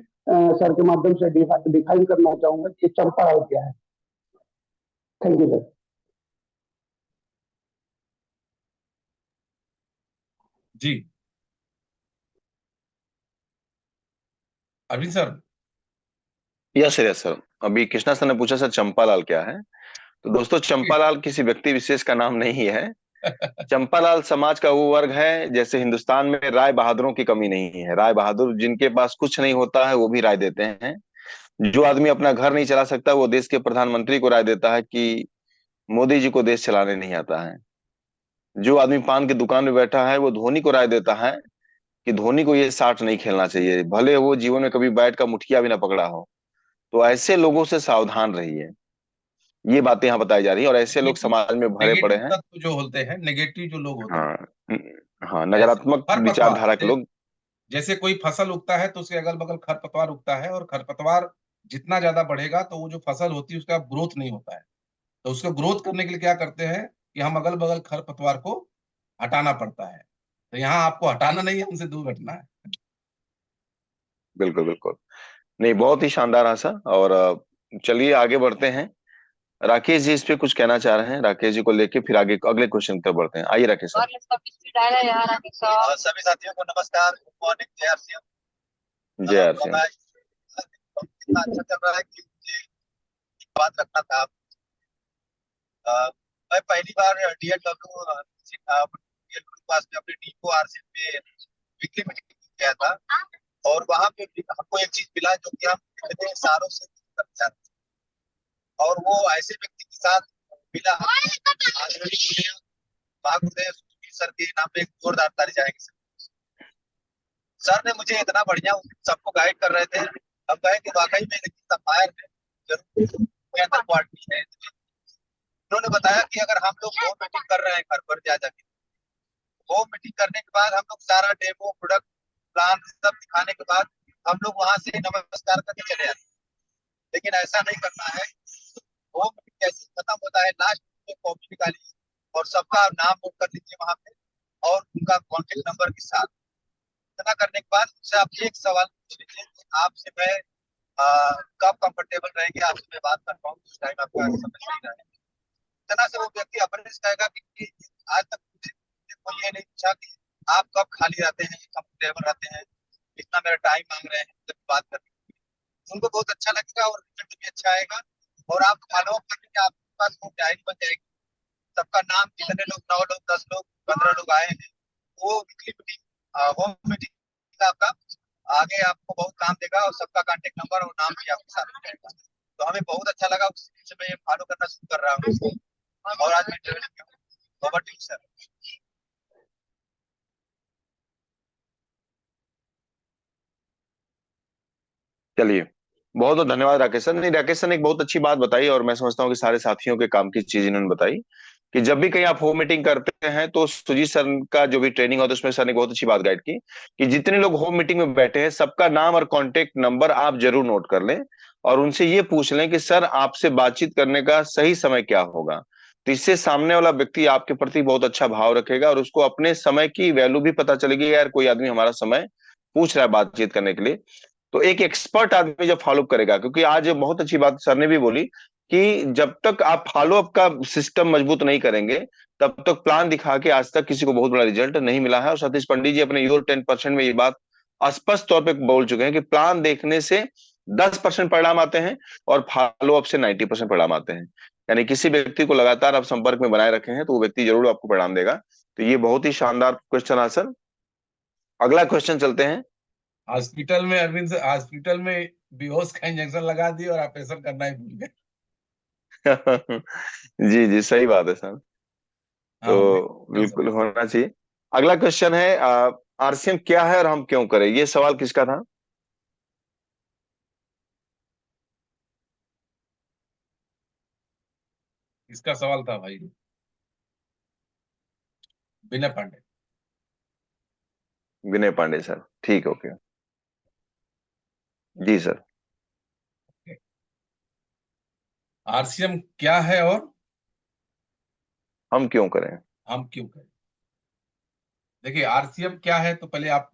सर के माध्यम से डिफाइन करना चाहूंगा कि चंपा लाल क्या है। Thank you sir. जी Arvind sir. Yes sir, yes sir. अभी कृष्णा सर ने पूछा सर चंपालाल क्या है। तो दोस्तों चंपालाल किसी व्यक्ति विशेष का नाम नहीं है। चंपालाल समाज का वो वर्ग है, जैसे हिंदुस्तान में राय बहादुरों की कमी नहीं है। राय बहादुर जिनके पास कुछ नहीं होता है वो भी राय देते हैं। जो आदमी अपना घर नहीं चला सकता वो देश के प्रधानमंत्री को राय देता है कि मोदी जी को देश चलाने नहीं आता है। जो आदमी पान की दुकान में बैठा है वो धोनी को राय देता है कि धोनी को ये साठ नहीं खेलना चाहिए, भले वो जीवन में कभी बैट का मुठिया भी ना पकड़ा हो। तो ऐसे लोगों से सावधान रहिए। ये बातें यहाँ बताई जा रही है और ऐसे लोग नेगेटिव समाज में भरे पड़े नेगेटिव हैं। तत्व जो होते हैं, नेगेटिव जो लोग होते हाँ। हाँ, हैं, ऐसे नकारात्मक खरपतवार, विचारधारा के लोग। जैसे कोई फसल उगता है तो उसके अगल बगल खरपतवार उगता है, और खरपतवार जितना ज्यादा बढ़ेगा तो वो जो फसल होती है उसका ग्रोथ नहीं होता है। तो उसको ग्रोथ करने के लिए क्या करते हैं कि हम अगल बगल खरपतवार को हटाना पड़ता है। तो यहाँ आपको हटाना नहीं है, हमसे दूर हटना है। बिल्कुल बिल्कुल। नहीं, बहुत ही शानदार आशा। और चलिए आगे बढ़ते हैं। राकेश जी इस पे कुछ कहना चाह रहे हैं, राकेश जी को लेके फिर आगे अगले क्वेश्चन की तरफ बढ़ते हैं। आइए राकेश सर। सभी साथियों को नमस्कार, गुड मॉर्निंग, जय आर सी एम। जय आर सिंह। इतना अच्छा चल रहा है कि मुझे एक बात रखना था। मैं पहली बार डीएलडब्ल्यू के पास में अपनी टीम को आरसीएम में वीकली मीटिंग किया था, और वहां पे हमको एक चीज मिला जो कि हम इतने सालों से करना चाहते हैं। और वो ऐसे व्यक्ति के साथ मिला, आदरणीय महागुरुदेव सर के नाम पे एक जोरदार ताली जाएगी। सर ने मुझे इतना बढ़िया सबको गाइड कर रहे थे। हम कहे कि वाकई में फायर है, जरूर पार्टी है। उन्होंने बताया कि अगर हम लोग होम मीटिंग कर रहे हैं घर पर जा जाके, होम मीटिंग करने के बाद हम लोग सारा डेमो प्रोडक्ट प्लान सब दिखाने के बाद हम लोग वहां से नमस्कार करके चले जाते हैं। लेकिन ऐसा नहीं करना है। होम मीटिंग कैसे खत्म होता है, लास्ट में कॉपी निकालिए और सबका नाम नोट कर लीजिए वहां पे, और उनका कॉन्टेक्ट नंबर के साथ। इतना करने के बाद मुझसे आप एक सवाल पूछ लीजिए कि आपसे मैं कब कंफर्टेबल रहेंगे, आपसे मैं बात कर पाऊँ, उस टाइम आपका समय सही रहे। इतना से वो व्यक्ति अपने से कहेगा कि आज तक कोई ये नहीं पूछा कि आप कब खाली रहते हैं, कंफर्टेबल रहते हैं, इतना मेरा टाइम मांग रहे हैं, तो बात करने। उनको बहुत अच्छा लगेगा और रिजल्ट भी अच्छा आएगा। और आप फॉलो अप करके आपके पास वो डायरी बन जाएगी, सबका नाम, कितने लोग, 9 लोग, 10 लोग, 15 लोग आए हैं, वो वीकली मीटिंग, होम मीटिंग आपका आगे आपको बहुत काम देगा, और सबका कांटेक्ट नंबर और नाम भी आपके साथ रहेगा। तो हमें बहुत अच्छा लगा, उस से मैं ये फॉलो करना शुरू कर रहा हूँ, और आज मैं ट्रेनिंग ओवर टू सर। चलिए, बहुत बहुत धन्यवाद राकेश सर। नहीं, राकेश सर ने एक बहुत अच्छी बात बताई, और मैं समझता हूँ कि सारे साथियों के काम की चीज इन्होंने बताई कि जब भी कहीं आप होम मीटिंग करते हैं तो सुजीत सर का जो भी ट्रेनिंग होता है उसमें सर ने बहुत अच्छी बात गाइड की कि जितने लोग होम मीटिंग में बैठे हैं सबका नाम और कॉन्टेक्ट नंबर आप जरूर नोट कर लें, और उनसे ये पूछ लें कि सर आपसे बातचीत करने का सही समय क्या होगा। तो इससे सामने वाला व्यक्ति आपके प्रति बहुत अच्छा भाव रखेगा, और उसको अपने समय की वैल्यू भी पता चलेगी, यार कोई आदमी हमारा समय पूछ रहा है बातचीत करने के लिए। तो एक एक्सपर्ट आदमी जब फॉलो अप करेगा, क्योंकि आज बहुत अच्छी बात सर ने भी बोली कि जब तक आप फॉलो अप का सिस्टम मजबूत नहीं करेंगे तब तक प्लान दिखा के आज तक किसी को बहुत बड़ा रिजल्ट नहीं मिला है। और सतीश पंडित जी अपने योर 10% में ये बात स्पष्ट तौर पे बोल चुके हैं कि प्लान देखने से 10% परिणाम आते हैं और फॉलो अप से 90% परिणाम आते हैं। यानी किसी व्यक्ति को लगातार आप संपर्क में बनाए रखे हैं तो वो व्यक्ति जरूर आपको परिणाम देगा। तो ये बहुत ही शानदार क्वेश्चन आंसर। अगला क्वेश्चन चलते हैं। हॉस्पिटल में अरविंद से हॉस्पिटल में बेहोश का इंजेक्शन लगा दिए और ऑपरेशन करना ही भूल गए। जी जी, सही बात है सर। हाँ तो बिल्कुल होना चाहिए। अगला क्वेश्चन है, आरसीएम क्या है और हम क्यों करें, ये सवाल किसका था? इसका सवाल था भाई विनय पांडे। विनय पांडे सर, ठीक, ओके। जी सर। आरसीएम क्या है और हम क्यों करें? हम क्यों करें। देखिए आरसीएम क्या है, तो पहले आप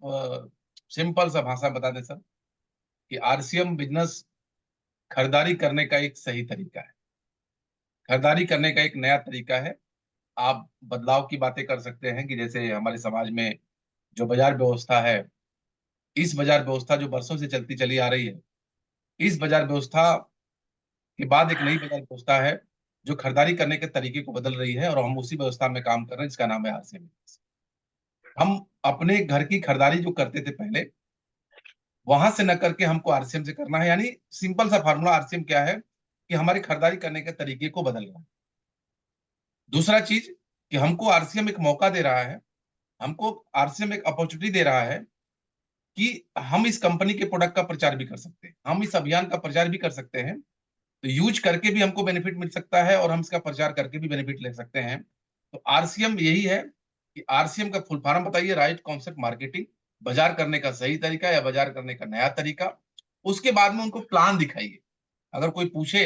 सिंपल सा भाषा बता दें सर कि आरसीएम बिजनेस खरीदारी करने का एक सही तरीका है, खरीदारी करने का एक नया तरीका है। आप बदलाव की बातें कर सकते हैं कि जैसे हमारे समाज में जो बाजार व्यवस्था है, इस बाजार व्यवस्था जो बरसों से चलती चली आ रही है, इस बाजार व्यवस्था के बाद एक नई बाजार व्यवस्था है जो खरीदारी करने के तरीके को बदल रही है, और हम उसी व्यवस्था में काम कर रहे हैं जिसका नाम है आरसीएम। हम अपने घर की खरीदारी जो करते थे पहले, वहां से न करके हमको आरसीएम से करना है। यानी सिंपल सा फार्मूला आरसीएम क्या है कि हमारी खरीदारी करने के तरीके को बदलना है। दूसरा चीज कि हमको आरसीएम एक मौका दे रहा है, हमको आरसीएम एक अपॉर्चुनिटी दे रहा है कि हम इस कंपनी के प्रोडक्ट का प्रचार भी कर सकते हैं, हम इस अभियान का प्रचार भी कर सकते हैं। तो यूज करके भी हमको बेनिफिट मिल सकता है और हम इसका प्रचार करके भी बेनिफिट ले सकते हैं। तो आरसीएम यही है कि आरसीएम का फुल फॉर्म बताइए, राइट कॉन्सेप्ट मार्केटिंग, बाजार करने का सही तरीका या बाजार करने का नया तरीका। उसके बाद में उनको प्लान दिखाइए। अगर कोई पूछे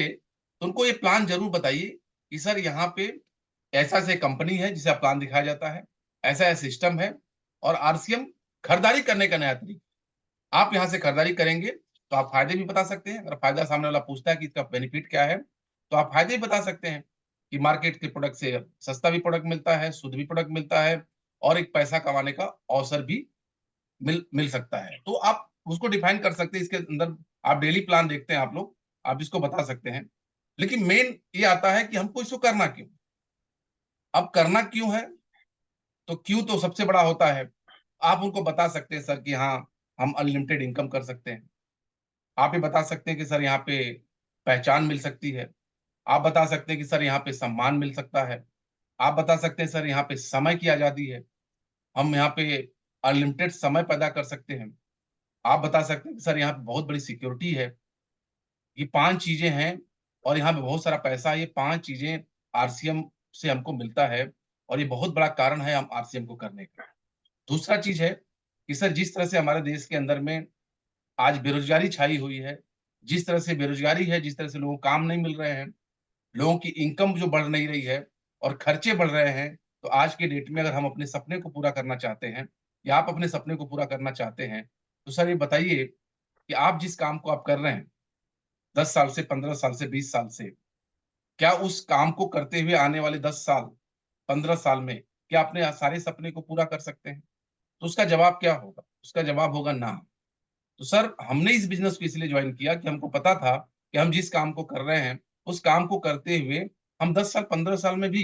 तो उनको ये प्लान जरूर बताइए कि सर यहाँ पे ऐसा ऐसे कंपनी है जिसे प्लान दिखाया जाता है, ऐसा ऐसा सिस्टम है, और आरसीएम खरीदारी करने का नया तरीका। आप यहाँ से खरीदारी करेंगे तो आप फायदे भी बता सकते हैं। अगर फायदा सामने वाला पूछता है कि इसका बेनिफिट क्या है, तो आप फायदे भी बता सकते हैं कि मार्केट के प्रोडक्ट से सस्ता भी प्रोडक्ट मिलता है, शुद्ध भी प्रोडक्ट मिलता है, और एक पैसा कमाने का अवसर भी मिल मिल सकता है। तो आप उसको डिफाइन कर सकते हैं। इसके अंदर आप डेली प्लान देखते हैं आप लोग, आप इसको बता सकते हैं। लेकिन मेन ये आता है कि हमको इसको करना क्यों। अब करना क्यों है, तो क्यों तो सबसे बड़ा होता है। आप उनको बता सकते हैं सर कि हाँ, हम अनलिमिटेड इनकम कर सकते हैं। आप ये बता सकते हैं कि सर यहाँ पे पहचान मिल सकती है। आप बता सकते हैं कि सर यहाँ पे सम्मान मिल सकता है। आप बता सकते हैं सर यहाँ पे समय की आजादी है, हम यहाँ पे अनलिमिटेड समय पैदा कर सकते हैं। आप बता सकते हैं कि सर यहाँ पे बहुत बड़ी सिक्योरिटी है। ये 5 चीजें हैं, और यहाँ पे बहुत सारा पैसा है। ये 5 चीजें आरसीएम से हमको मिलता है, और ये बहुत बड़ा कारण है हम आरसीएम को करने का। दूसरा चीज है कि सर जिस तरह से हमारे देश के अंदर में आज बेरोजगारी छाई हुई है, जिस तरह से बेरोजगारी है, जिस तरह से लोगों को काम नहीं मिल रहे हैं, लोगों की इनकम जो बढ़ नहीं रही है और खर्चे बढ़ रहे हैं, तो आज के डेट में अगर हम अपने सपने को पूरा करना चाहते हैं, या आप अपने सपने को पूरा करना चाहते हैं, तो सर ये बताइए कि आप जिस काम को आप कर रहे हैं 10 साल से, 15 साल से, 20 साल से, क्या उस काम को करते हुए आने वाले 10 साल, 15 साल में क्या अपने सारे सपने को पूरा कर सकते हैं? तो उसका जवाब क्या होगा? उसका जवाब होगा ना। तो सर हमने इस बिजनेस को इसलिए ज्वाइन किया कि हमको पता था कि हम जिस काम को कर रहे हैं उस काम को करते हुए हम 10 साल 15 साल में भी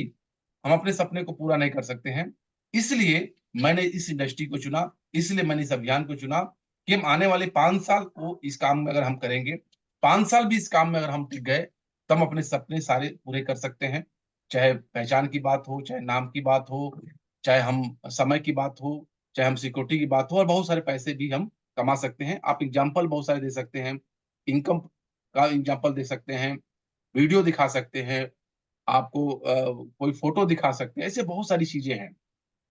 हम अपने सपने को पूरा नहीं कर सकते हैं। इसलिए मैंने इस इंडस्ट्री को चुना, इसलिए मैंने इस अभियान को चुना कि हम आने वाले 5 साल को इस काम में अगर हम करेंगे, 5 साल भी इस काम में अगर हम टिक गए, तो हम अपने सपने सारे पूरे कर सकते हैं। चाहे पहचान की बात हो, चाहे नाम की बात हो, चाहे हम समय की बात हो, चाहे हम सिक्योरिटी की बात हो, और बहुत सारे पैसे भी हम कमा सकते हैं। आप एग्जाम्पल बहुत सारे दे सकते हैं, इनकम का एग्जाम्पल दे सकते हैं, वीडियो दिखा सकते हैं, आपको कोई फोटो दिखा सकते हैं, ऐसे बहुत सारी चीजें हैं।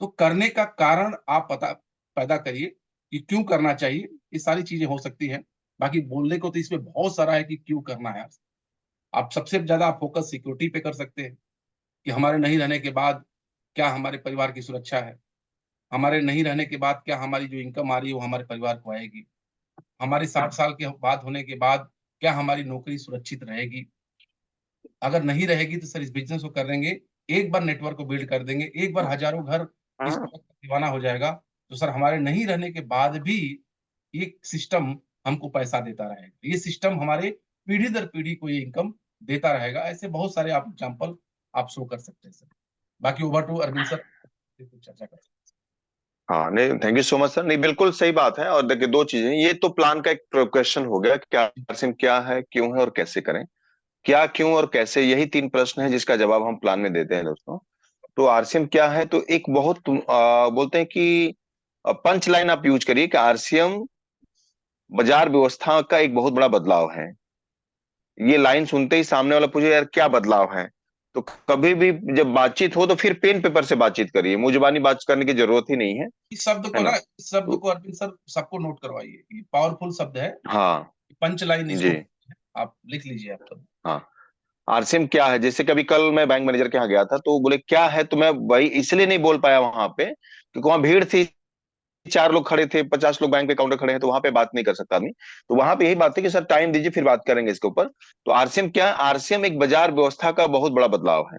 तो करने का कारण आप पता पैदा करिए कि क्यों करना चाहिए। ये सारी चीजें हो सकती हैं, बाकी बोलने को तो इसमें बहुत सारा है कि क्यों करना है। आप सबसे ज्यादा आप फोकस सिक्योरिटी पे कर सकते हैं कि हमारे नहीं रहने के बाद क्या हमारे परिवार की सुरक्षा है, हमारे नहीं रहने के बाद क्या हमारी जो इनकम आ रही है वो हमारे परिवार को आएगी, हमारे 60 साल के बाद होने के बाद क्या हमारी नौकरी सुरक्षित रहेगी। अगर नहीं रहेगी तो सर इस बिजनेस को करेंगे, एक बार नेटवर्क को बिल्ड कर देंगे, एक बार हजारों घर इस प्रोडक्ट का दीवाना हो जाएगा, तो सर हमारे नहीं रहने के बाद भी ये सिस्टम हमको पैसा देता रहेगा। ये सिस्टम हमारे पीढ़ी दर पीढ़ी को ये इनकम देता रहेगा। ऐसे बहुत सारे आप एग्जाम्पल आप शो कर सकते हैं सर। बाकी ओवर टू अरविंद सर, चर्चा कर सकते हैं। हाँ, नहीं, thank you so much sir. नहीं, बिल्कुल सही बात है। और देखिए, दो चीजें, ये तो प्लान का एक क्वेश्चन हो गया, क्या आरसीएम क्या है, क्यों है और कैसे करें। क्या, क्यों और कैसे, यही तीन प्रश्न है जिसका जवाब हम प्लान में देते हैं दोस्तों। तो आरसीएम क्या है, तो एक बहुत बोलते हैं कि पंच लाइन आप यूज करिए कि आरसीएम बाजार व्यवस्था का एक बहुत बड़ा बदलाव है। ये लाइन सुनते ही सामने वाला पूछे यार क्या बदलाव है, तो कभी भी जब बातचीत हो तो फिर पेन पेपर से बातचीत करिए, मुंह जुबानी बात करने की जरूरत ही नहीं है। इस शब्द है को ना? ना, इस शब्द तो को अरविंद सर सबको नोट करवाइए, ये पावरफुल शब्द है। हाँ पंच लाइन इसको जी, आप लिख लीजिए आप तो। हाँ। आरसीएम क्या है, जैसे कभी कल मैं बैंक मैनेजर के यहाँ गया था तो वो बोले क्या है, तो मैं वही इसलिए नहीं बोल पाया वहां पे क्योंकि वहां भीड़ थी, 4 लोग खड़े थे, 50 लोग बैंक पे काउंटर खड़े हैं, तो वहां पे बात नहीं कर सकता आदमी। तो वहां पे यही बात थी कि सर टाइम दीजिए फिर बात करेंगे इसके ऊपर। तो आरसीएम क्या है, आरसीएम एक बाजार व्यवस्था का बहुत बड़ा बदलाव है,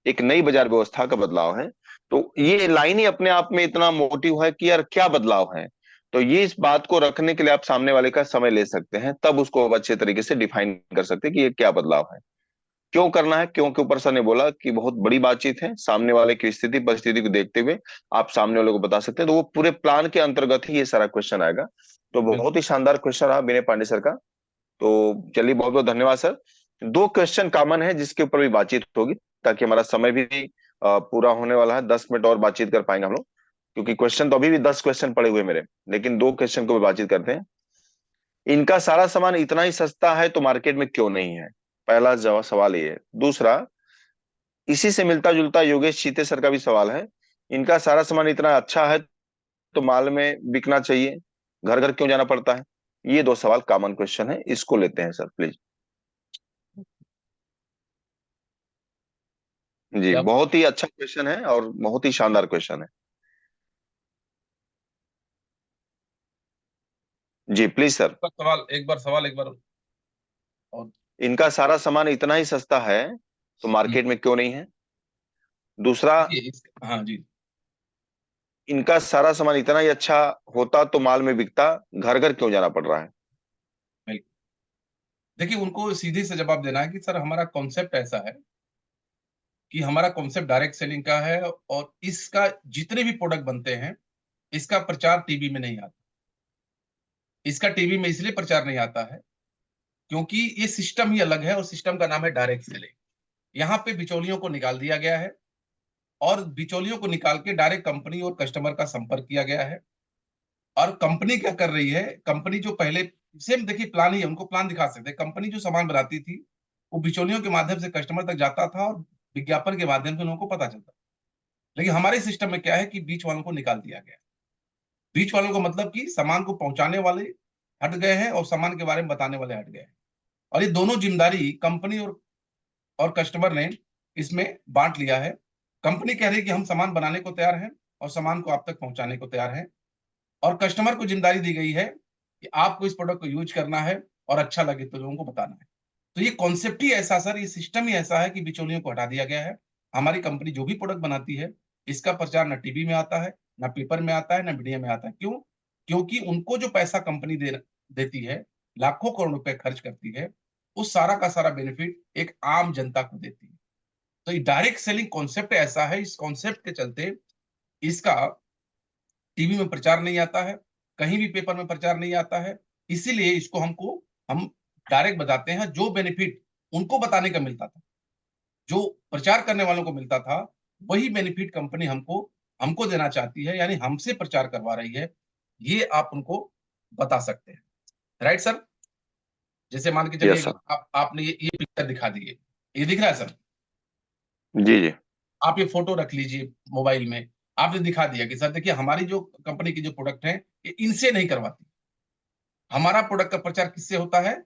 एक नई बाजार व्यवस्था का बदलाव है। तो ये लाइन ही अपने आप में इतना मोटिव है कि यार क्या बदलाव है। तो ये इस बात को रखने के लिए आप सामने वाले का समय ले सकते हैं, तब उसको अच्छे तरीके से डिफाइन कर सकते हैं कि ये क्या बदलाव है, क्यों करना है। क्यों के ऊपर सर ने बोला कि बहुत बड़ी बातचीत है, सामने वाले की स्थिति परिस्थिति को देखते हुए आप सामने वाले को बता सकते हैं, तो वो पूरे प्लान के अंतर्गत ही ये सारा क्वेश्चन आएगा। तो बहुत ही शानदार क्वेश्चन रहा विनय पांडे सर का। तो चलिए, बहुत बहुत धन्यवाद सर। दो क्वेश्चन कॉमन है जिसके ऊपर भी बातचीत होगी, ताकि हमारा समय भी पूरा होने वाला है, 10 मिनट और बातचीत कर पाएंगे हम लोग, क्योंकि क्वेश्चन तो अभी भी 10 क्वेश्चन पड़े हुए मेरे, लेकिन दो क्वेश्चन को भी बातचीत करते हैं। इनका सारा सामान इतना ही सस्ता है तो मार्केट में क्यों नहीं है, पहला जवाब सवाल ये है। दूसरा, इसी से मिलता जुलता योगेश चीते सर का भी सवाल है, इनका सारा सामान इतना अच्छा है तो माल में बिकना चाहिए, घर घर क्यों जाना पड़ता है। ये दो सवाल कॉमन क्वेश्चन है, इसको लेते हैं सर प्लीज। जी, क्या बहुत ही अच्छा क्वेश्चन है और बहुत ही शानदार क्वेश्चन है। जी प्लीज सर। सवाल एक बार, सवाल एक बार और। इनका सारा सामान इतना ही सस्ता है तो मार्केट में क्यों नहीं है। दूसरा, हाँ जी, इनका सारा सामान इतना ही अच्छा होता तो माल में बिकता, घर घर क्यों जाना पड़ रहा है। बिल्कुल। देखिए, उनको सीधे से जवाब देना है कि सर हमारा कॉन्सेप्ट ऐसा है कि हमारा कॉन्सेप्ट डायरेक्ट सेलिंग का है, और इसका जितने भी प्रोडक्ट बनते हैं इसका प्रचार टीवी में नहीं आता। इसका टीवी में इसलिए प्रचार नहीं आता है क्योंकि ये सिस्टम ही अलग है, और सिस्टम का नाम है डायरेक्ट सेलिंग। यहाँ पे बिचौलियों को निकाल दिया गया है, और बिचौलियों को निकाल के डायरेक्ट कंपनी और कस्टमर का संपर्क किया गया है। और कंपनी क्या कर रही है, कंपनी जो पहले सेम देखिए प्लान ही है, उनको प्लान दिखा सकते हैं। कंपनी जो सामान बनाती थी वो बिचौलियों के माध्यम से कस्टमर तक जाता था, और विज्ञापन के माध्यम से लोगों को पता चलता। लेकिन हमारे सिस्टम में क्या है कि बीच वालों को निकाल दिया गया। बीच वालों को मतलब कि सामान को पहुंचाने वाले हट गए हैं और सामान के बारे में बताने वाले हट गए हैं, और ये दोनों जिम्मेदारी कंपनी और कस्टमर ने इसमें बांट लिया है। कंपनी कह रही है कि हम सामान बनाने को तैयार हैं और सामान को आप तक पहुंचाने को तैयार हैं, और कस्टमर को जिम्मेदारी दी गई है कि आपको इस प्रोडक्ट को यूज करना है और अच्छा लगे तो लोगों को बताना है। तो ये कॉन्सेप्ट ही ऐसा सर, ये सिस्टम ही ऐसा है कि बिचौलियों को हटा दिया गया है। हमारी कंपनी जो भी प्रोडक्ट बनाती है इसका प्रचार ना टीवी में आता है, ना पेपर में आता है, ना मीडिया में आता है। क्यों? क्योंकि उनको जो पैसा कंपनी देती है, लाखों करोड़ रुपए खर्च करती है, उस सारा का सारा बेनिफिट एक आम जनता को देती है। तो ये डायरेक्ट सेलिंग कॉन्सेप्ट ऐसा है, इस कॉन्सेप्ट के चलते इसका टीवी में प्रचार नहीं आता है, कहीं भी पेपर में प्रचार नहीं आता है, इसीलिए इसको हम डायरेक्ट बताते हैं। जो बेनिफिट उनको बताने का मिलता था, जो प्रचार करने वालों को मिलता था, वही बेनिफिट कंपनी हमको हमको देना चाहती है, यानी हमसे प्रचार करवा रही है। ये आप उनको बता सकते हैं, राइट सर? जैसे मान के चलिए यस कि सर। आपने ये पिक्चर दिखा दी है, ये दिख रहा है सर? जी जी। आप ये फोटो रख लीजिए मोबाइल में, आपने दिखा दिया कि सर देखिए हमारी जो कंपनी की जो प्रोडक्ट है, ये इनसे नहीं करवाती। हमारा प्रोडक्ट का प्रचार किससे होता है?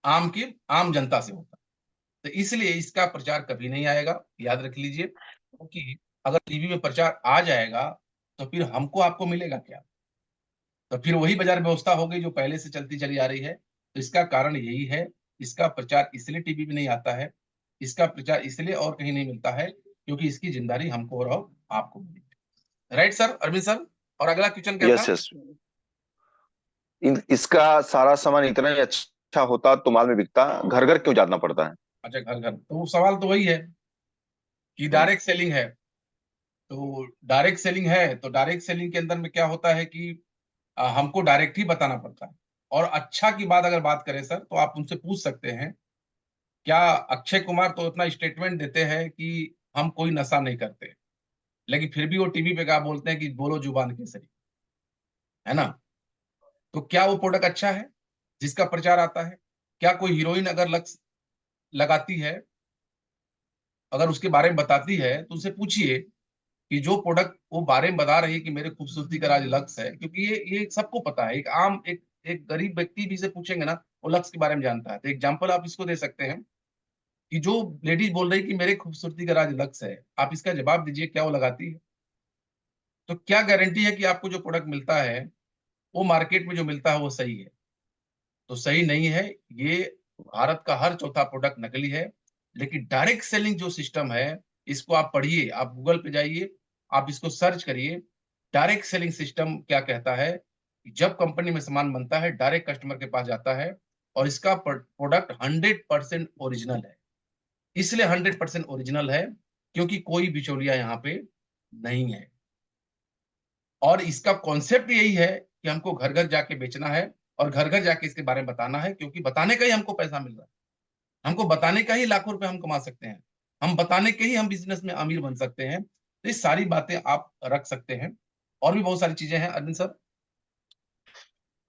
आम जनता से होता है। तो इसलिए इसका प्रचार कभी नहीं आएगा, याद रख लीजिए, क्योंकि अगर टीवी में प्रचार आ जाएगा तो फिर हमको आपको मिलेगा क्या? तो फिर वही बाजार व्यवस्था हो गई जो पहले से चलती चली आ रही है। तो इसका कारण यही है, इसका प्रचार इसलिए टीवी में नहीं आता है, इसका प्रचार इसलिए और कहीं नहीं मिलता है, क्योंकि इसकी जिम्मेदारी हमको और आपको मिली है। Right sir, Arvind sir? और अगला क्वेश्चन क्या यस था? यस। इसका सारा सामान इतना ही अच्छा होता तो माल में बिकता, घर घर क्यों जाना पड़ता है? अच्छा, घर घर, तो सवाल तो वही है कि हम्म। डायरेक्ट सेलिंग है। तो डायरेक्ट सेलिंग है, तो डायरेक्ट सेलिंग के अंदर में क्या होता है कि हमको डायरेक्ट ही बताना पड़ता है। और अच्छा की बात अगर बात करें सर, तो आप उनसे पूछ सकते हैं, क्या अक्षय कुमार तो इतना स्टेटमेंट देते हैं कि हम कोई नशा नहीं करते, लेकिन फिर भी वो टीवी पे क्या बोलते हैं कि बोलो जुबान केसरी, है ना? तो क्या वो प्रोडक्ट अच्छा है जिसका प्रचार आता है? क्या कोई हीरोइन अगर लक्स लगाती है, अगर उसके बारे में बताती है, तो उनसे पूछिए कि जो प्रोडक्ट वो बारे में बता रही है कि मेरे खूबसूरती का राज लक्स है, क्योंकि ये सबको पता है। एक गरीब व्यक्ति भी से पूछेंगे ना, वो लक्स के बारे में जानता है। तो एग्जाम्पल आप इसको दे सकते हैं कि जो लेडीज बोल रही कि मेरे खूबसूरती का राज लक्स है, आप इसका जवाब दीजिए क्या वो लगाती है? तो क्या गारंटी है कि आपको जो प्रोडक्ट मिलता है, वो मार्केट में जो मिलता है वो सही है? तो सही नहीं है। ये भारत का हर चौथा प्रोडक्ट नकली है। लेकिन डायरेक्ट सेलिंग जो सिस्टम है, इसको आप पढ़िए, आप गूगल पे जाइए, आप इसको सर्च करिए। डायरेक्ट सेलिंग सिस्टम क्या कहता है कि जब कंपनी में सामान बनता है, डायरेक्ट कस्टमर के पास जाता है, और इसका प्रोडक्ट 100% ओरिजिनल है। इसलिए 100% ओरिजिनल है क्योंकि कोई बिचौलिया यहाँ पे नहीं है। और इसका कॉन्सेप्ट यही है कि हमको घर घर जाके बेचना है, और घर घर जाके इसके बारे में बताना है, क्योंकि बताने का ही हमको पैसा मिल रहा है। हमको बताने का ही लाखों रुपए हम कमा सकते हैं। हम बताने के ही हम बिजनेस में अमीर बन सकते हैं। तो ये सारी बातें आप रख सकते हैं। और भी बहुत सारी चीजें हैं अरविंद सर।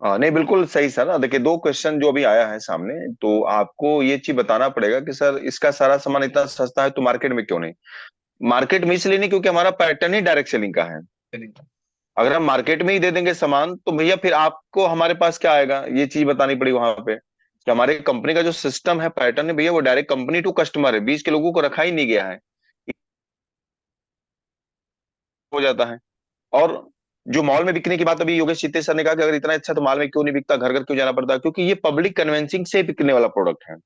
नहीं बिल्कुल सही सर। देखिए, दो क्वेश्चन जो अभी आया है सामने, तो आपको ये चीज बताना पड़ेगा कि सर इसका सारा सामान इतना सस्ता है तो मार्केट में क्यों नहीं? मार्केट में इसलिए नहीं क्योंकि हमारा पैटर्न ही डायरेक्ट सेलिंग का है। चलिए। अगर हम मार्केट में ही दे देंगे सामान तो भैया फिर आपको हमारे पास क्या आएगा, ये चीज बतानी पड़ेगी वहां पे कि हमारे कंपनी का जो सिस्टम है, पैटर्न है भैया, वो डायरेक्ट कंपनी टू कस्टमर है, बीच के लोगों को रखा ही नहीं गया है। हो जाता है। और जो मॉल में बिकने की बात अभी योगेश चित्ते सर ने कहा कि अगर इतना अच्छा तो मॉल में क्यों नहीं बिकता, घर घर क्यों जाना पड़ता, क्योंकि ये पब्लिक कन्वेंसिंग से बिकने वाला प्रोडक्ट है।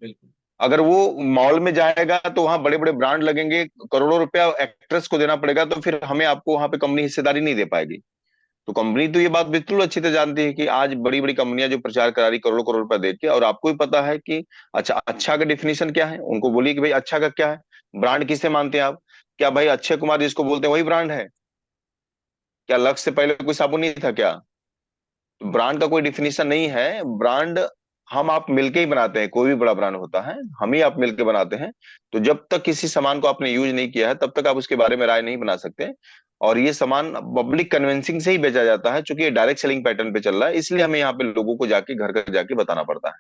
बिल्कुल। अगर वो मॉल में जाएगा तो वहां बड़े बड़े ब्रांड लगेंगे, करोड़ों रुपया एक्ट्रेस को देना पड़ेगा, तो फिर हमें आपको वहां पे कंपनी हिस्सेदारी नहीं दे पाएगी। तो कंपनी तो ये बात बिल्कुल अच्छी तरह जानती है कि आज बड़ी बड़ी कंपनियां जो प्रचार करा रही करोड़ों करोड़ रुपया दे के, और आपको भी पता है कि अच्छा अच्छा का डिफिनेशन क्या है, उनको बोलिए कि भाई अच्छा का क्या है, ब्रांड किसे मानते हैं आप? क्या भाई अक्षय कुमार जिसको बोलते हैं वही ब्रांड है? क्या लक्स से पहले कोई साबुन नहीं था क्या? तो ब्रांड का कोई डिफिनेशन नहीं है। ब्रांड हम आप मिलके ही बनाते हैं, कोई भी बड़ा ब्रांड होता है हम ही आप मिलके बनाते हैं। तो जब तक किसी सामान को आपने यूज नहीं किया है तब तक आप उसके बारे में राय नहीं बना सकते। और ये सामान पब्लिक कन्विंसिंग से ही बेचा जाता है, क्योंकि ये डायरेक्ट सेलिंग पैटर्न पे चल रहा है, इसलिए हमें यहाँ पे लोगों को जाके घर घर जाके बताना पड़ता है।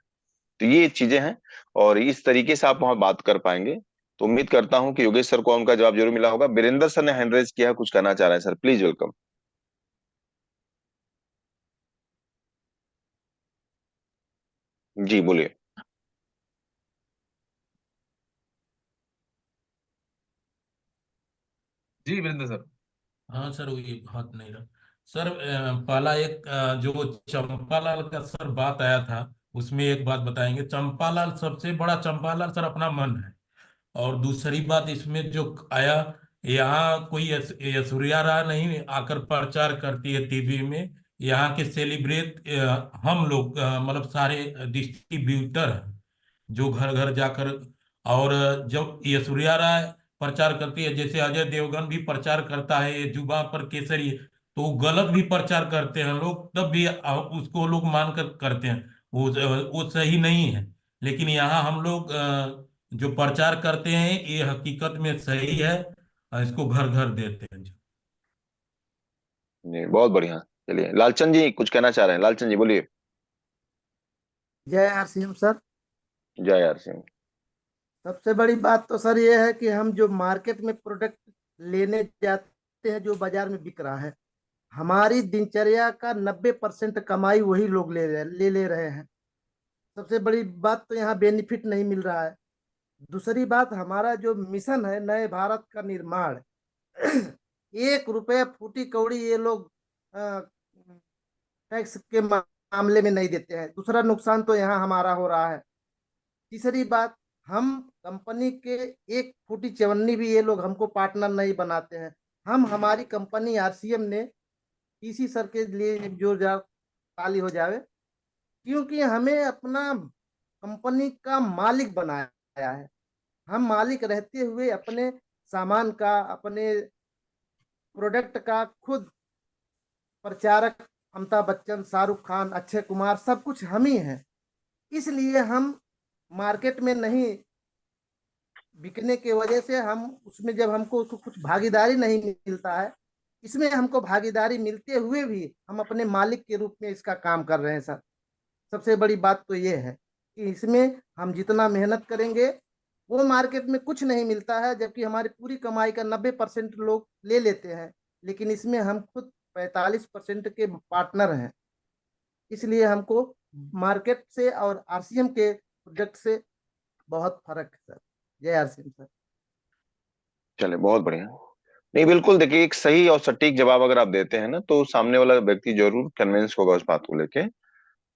तो ये चीजें हैं, और इस तरीके से आप वहां बात कर पाएंगे। तो उम्मीद करता हूँ कि योगेश सर को उनका जवाब जरूर मिला होगा। बीरेंद्र सर ने हैंड रेज किया है, कुछ कहना चाह रहे हैं सर, प्लीज वेलकम। जी बोलिए। जी वीरेंद्र सर। हाँ सर, वही हाथ नहीं रहा। सर पहला एक जो चंपालाल का सर बात आया था, उसमें एक बात बताएंगे। चंपालाल सबसे बड़ा चंपालाल सर अपना मन है। और दूसरी बात इसमें जो आया, यहाँ कोई ऐश्वर्या राय नहीं आकर प्रचार करती है टीवी में यहाँ के सेलिब्रेट हम लोग मतलब सारे डिस्ट्रीब्यूटर हैं, जो घर घर जाकर, और जब ऐश्वर्या राय प्रचार करती है, जैसे अजय देवगन भी प्रचार करता है ये जुबा पर केसरी, तो वो गलत भी प्रचार करते हैं लोग, तब भी उसको लोग मान कर करते हैं, वो सही नहीं है। लेकिन यहाँ हम लोग जो प्रचार करते हैं ये हकीकत में सही है, और इसको घर घर देते हैं। जी बहुत बढ़िया। चलिए लालचंद जी कुछ कहना चाह रहे हैं, लालचंद जी बोलिए। जय आरसीएम सर। जय यार सिंह। सबसे बड़ी बात तो सर ये है कि हम जो मार्केट में प्रोडक्ट लेने जाते हैं, जो बाजार में बिक रहा है, हमारी दिनचर्या का 90% कमाई वही लोग ले रहे हैं। सबसे बड़ी बात तो यहाँ बेनिफिट नहीं मिल रहा है। दूसरी बात, हमारा जो मिशन है नए भारत का निर्माण, 1 रुपया फूटी कौड़ी ये लोग टैक्स के मामले में नहीं देते हैं। दूसरा नुकसान तो यहाँ हमारा हो रहा है। तीसरी बात, हम कंपनी के 1 फूटी चवन्नी भी ये लोग हमको पार्टनर नहीं बनाते हैं। हमारी कंपनी आरसीएम ने पीसी सर के लिए जोरदार ताली हो जावे, क्योंकि हमें अपना कंपनी का मालिक बनाया है। हम मालिक रहते हुए अपने सामान का, अपने प्रोडक्ट का खुद प्रचारक अमिताभ बच्चन, शाहरुख खान, अक्षय कुमार, सब कुछ हम ही हैं। इसलिए हम मार्केट में नहीं बिकने की वजह से हम उसमें, जब हमको उसको कुछ भागीदारी नहीं मिलता है, इसमें हमको भागीदारी मिलते हुए भी हम अपने मालिक के रूप में इसका काम कर रहे हैं सर। सबसे बड़ी बात तो ये है कि इसमें हम जितना मेहनत करेंगे, वो मार्केट में कुछ नहीं मिलता है, जबकि हमारी पूरी कमाई का 90% लोग ले लेते हैं, लेकिन इसमें हम खुद 45% के पार्टनर हैं। इसलिए हमको मार्केट से और आरसीएम के प्रोडक्ट से बहुत फर्क है सर। जय आरसीएम सर। चले बहुत बढ़िया। नहीं बिल्कुल, देखिए एक सही और सटीक जवाब अगर आप देते हैं ना, तो सामने वाला व्यक्ति जरूर कन्विंस होगा उस बात को लेके।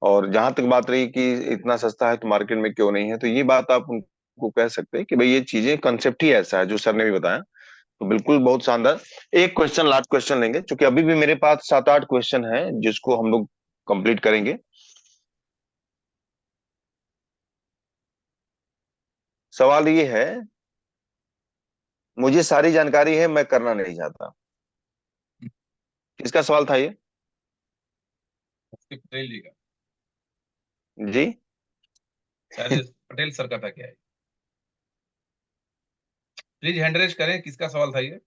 और जहां तक बात रही कि इतना सस्ता है तो मार्केट में क्यों नहीं है, तो ये बात आप उनको कह सकते हैं कि भाई ये चीजें कंसेप्ट ही ऐसा है जो सर ने भी बताया। तो बिल्कुल बहुत शानदार। एक क्वेश्चन, लास्ट क्वेश्चन लेंगे, क्योंकि अभी भी मेरे पास 7-8 क्वेश्चन हैं जिसको हम लोग कंप्लीट करेंगे। सवाल ये है, मुझे सारी जानकारी है मैं करना नहीं चाहता। किसका सवाल था ये? पटेल जी का, जी शायद पटेल सर का था क्या है? प्लीज हैंड रेज करें, किसका सवाल था ये?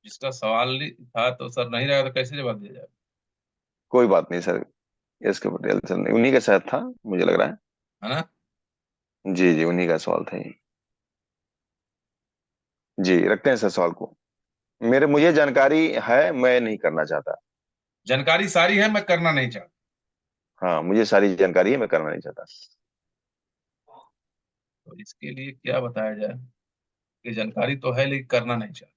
जिसका सवाल था तो सर नहीं रहा तो कैसे जवाब दिया जाए? कोई बात नहीं सर, एस के पटेल सर ने, उन्हीं का शायद था मुझे लग रहा है ना? है। जी जी उन्हीं का सवाल था ये। जी रखते हैं सर सवाल को। मुझे जानकारी है मैं नहीं करना चाहता। जानकारी सारी है, मैं करना नहीं चाहता। हाँ मुझे सारी जानकारी है मैं करना नहीं चाहता। तो इसके लिए क्या बताया जाए कि जानकारी तो है लेकिन करना नहीं चाहता।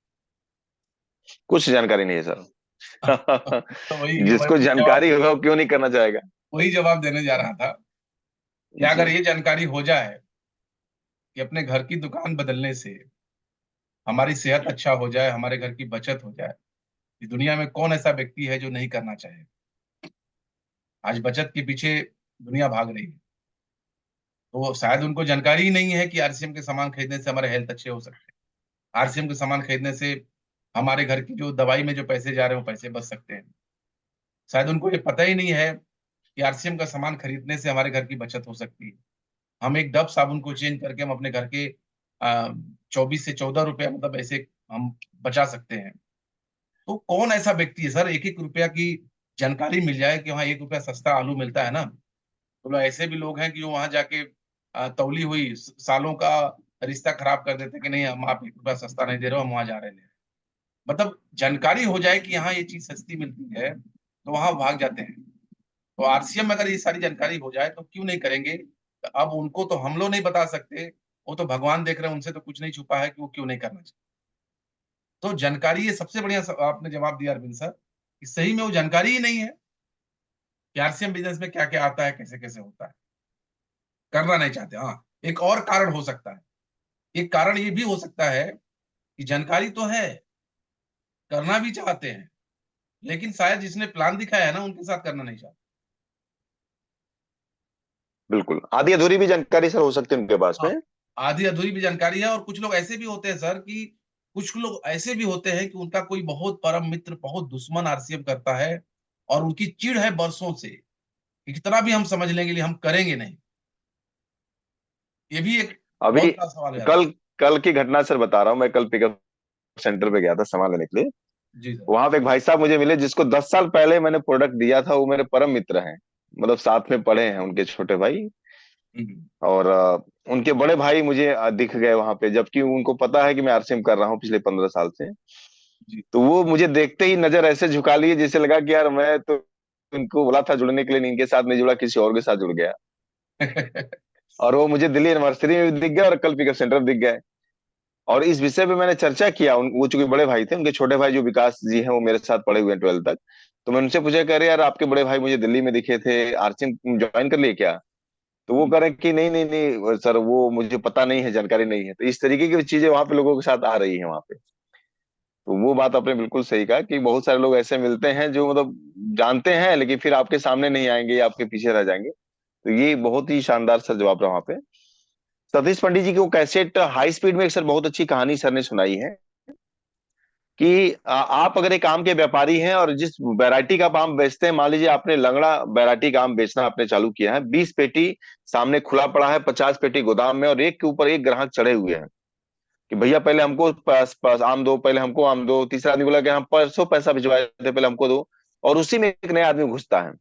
कुछ जानकारी नहीं है सर। तो जिसको जानकारी होगा वो क्यों नहीं करना चाहेगा। वही जवाब देने जा रहा था कि अगर ये जानकारी हो जाए कि अपने घर की दुकान बदलने से हमारी सेहत अच्छा हो जाए, हमारे घर की बचत हो जाए, इस दुनिया में कौन ऐसा व्यक्ति है जो नहीं करना चाहे? आज बचत के पीछे दुनिया भाग रही है, तो शायद उनको जानकारी ही नहीं है कि आरसीएम के सामान खरीदने से हमारे हेल्थ अच्छे हो सकते हैं। आरसीएम के सामान खरीदने से हमारे घर की जो दवाई में जो पैसे जा रहे हैं वो पैसे बच सकते हैं। शायद उनको ये पता ही नहीं है कि आरसीएम का सामान खरीदने से हमारे घर की बचत हो सकती है। हम एक डब साबुन को चेंज करके हम अपने घर के 24 से 14 रुपया मतलब ऐसे हम बचा सकते हैं। तो कौन ऐसा व्यक्ति है सर, 1-1 रुपया की जानकारी मिल जाए कि वहाँ 1 रुपया सस्ता आलू मिलता है ना, तो ऐसे भी लोग हैं कि जो वहां जाके तौली हुई सालों का रिश्ता खराब कर देते कि नहीं, हम आप 1 रुपया सस्ता नहीं दे रहे हो, हम वहां जा रहे हैं। मतलब जानकारी हो जाए कि यहाँ ये चीज सस्ती मिलती है तो वहां भाग जाते हैं। तो आरसीएम में अगर ये सारी जानकारी हो जाए तो क्यों नहीं करेंगे? तो अब उनको तो हम लोग नहीं बता सकते, वो तो भगवान देख रहे हैं, उनसे तो कुछ नहीं छुपा है कि वो क्यों नहीं करना चाहिए। तो जानकारी, ये सबसे बढ़िया आपने जवाब दिया अरविंद सर, कि सही में वो जानकारी ही नहीं है कि आरसीएम बिजनेस में क्या क्या आता है, कैसे कैसे होता है, करना नहीं चाहते। हाँ, एक और कारण हो सकता है, एक कारण ये भी हो सकता है कि जानकारी तो है, करना भी चाहते हैं, लेकिन शायद जिसने प्लान दिखाया है ना उनके साथ करना नहीं चाहते। बिल्कुल, आधी अधूरी भी जानकारी सर हो सकती है उनके पास हाँ, में। आधी अधूरी भी जानकारी है। और कुछ लोग ऐसे भी होते हैं सर कि कुछ लोग ऐसे भी होते हैं कि उनका कोई बहुत परम मित्र, बहुत दुश्मन आरसीएम करता है, और उनकी चिढ़ है बरसों से कि कितना भी हम समझ लेंगे लेकिन हम करेंगे नहीं। ये भी एक अभी बहुत बड़ा सवाल है। कल कल की घटना सर बता रहा हूँ, मैं कल पिकअप सेंटर पे गया था सामान लेने के लिए। जी सर। वहां पे एक भाई साहब मुझे मिले जिसको 10 साल पहले मैंने प्रोडक्ट दिया था, वो मेरे परम मित्र हैं, मतलब साथ में पढ़े हैं उनके छोटे भाई। हम्म, और उनके बड़े भाई मुझे दिख गए वहां पे, जबकि उनको पता है कि मैं आरसीएम कर रहा हूँ पिछले 15 साल से। जी। तो वो मुझे देखते ही नजर ऐसे झुका लिए जैसे लगा कि यार मैं तो इनको बोला था जुड़ने के लिए, इनके साथ नहीं जुड़ा, किसी और के साथ जुड़ गया। और वो मुझे दिल्ली यूनिवर्सिटी में भी दिख गए और कल पिकअप सेंटर दिख गए। और इस विषय पे मैंने चर्चा किया, वो चूंकि बड़े भाई थे, उनके छोटे भाई जो विकास जी हैं वो मेरे साथ पढ़े हुए हैं 12th तक। तो मैं उनसे पूछा, कह रहे यार आपके बड़े भाई मुझे दिल्ली में दिखे थे, आरसीएम ज्वाइन कर लिए क्या? तो वो कह रहे हैं कि नहीं नहीं नहीं सर, वो मुझे पता नहीं है, जानकारी नहीं है। तो इस तरीके की चीजें वहां पे लोगों के साथ आ रही है वहां पे। तो वो बात आपने बिल्कुल सही कहा कि बहुत सारे लोग ऐसे मिलते हैं जो मतलब जानते हैं लेकिन फिर आपके सामने नहीं आएंगे या आपके पीछे रह जाएंगे। तो ये बहुत ही शानदार सर जवाब रहा वहां पे। सतीश पंडित जी की वो कैसेट हाई स्पीड में एक सर बहुत अच्छी कहानी सर ने सुनाई है कि आप अगर एक आम के व्यापारी हैं और जिस वैरायटी का आप आम बेचते हैं, मान लीजिए आपने लंगड़ा वैरायटी का आम बेचना आपने चालू किया है, 20 पेटी सामने खुला पड़ा है, 50 पेटी गोदाम में, और एक के ऊपर एक ग्राहक चढ़े हुए हैं कि भैया पहले हमको पास पास आम दो, पहले हमको आम दो। तीसरा आदमी बोला कि हम परसों पैसा भिजवाए थे, पहले हमको दो। और उसी में एक नया आदमी घुसता है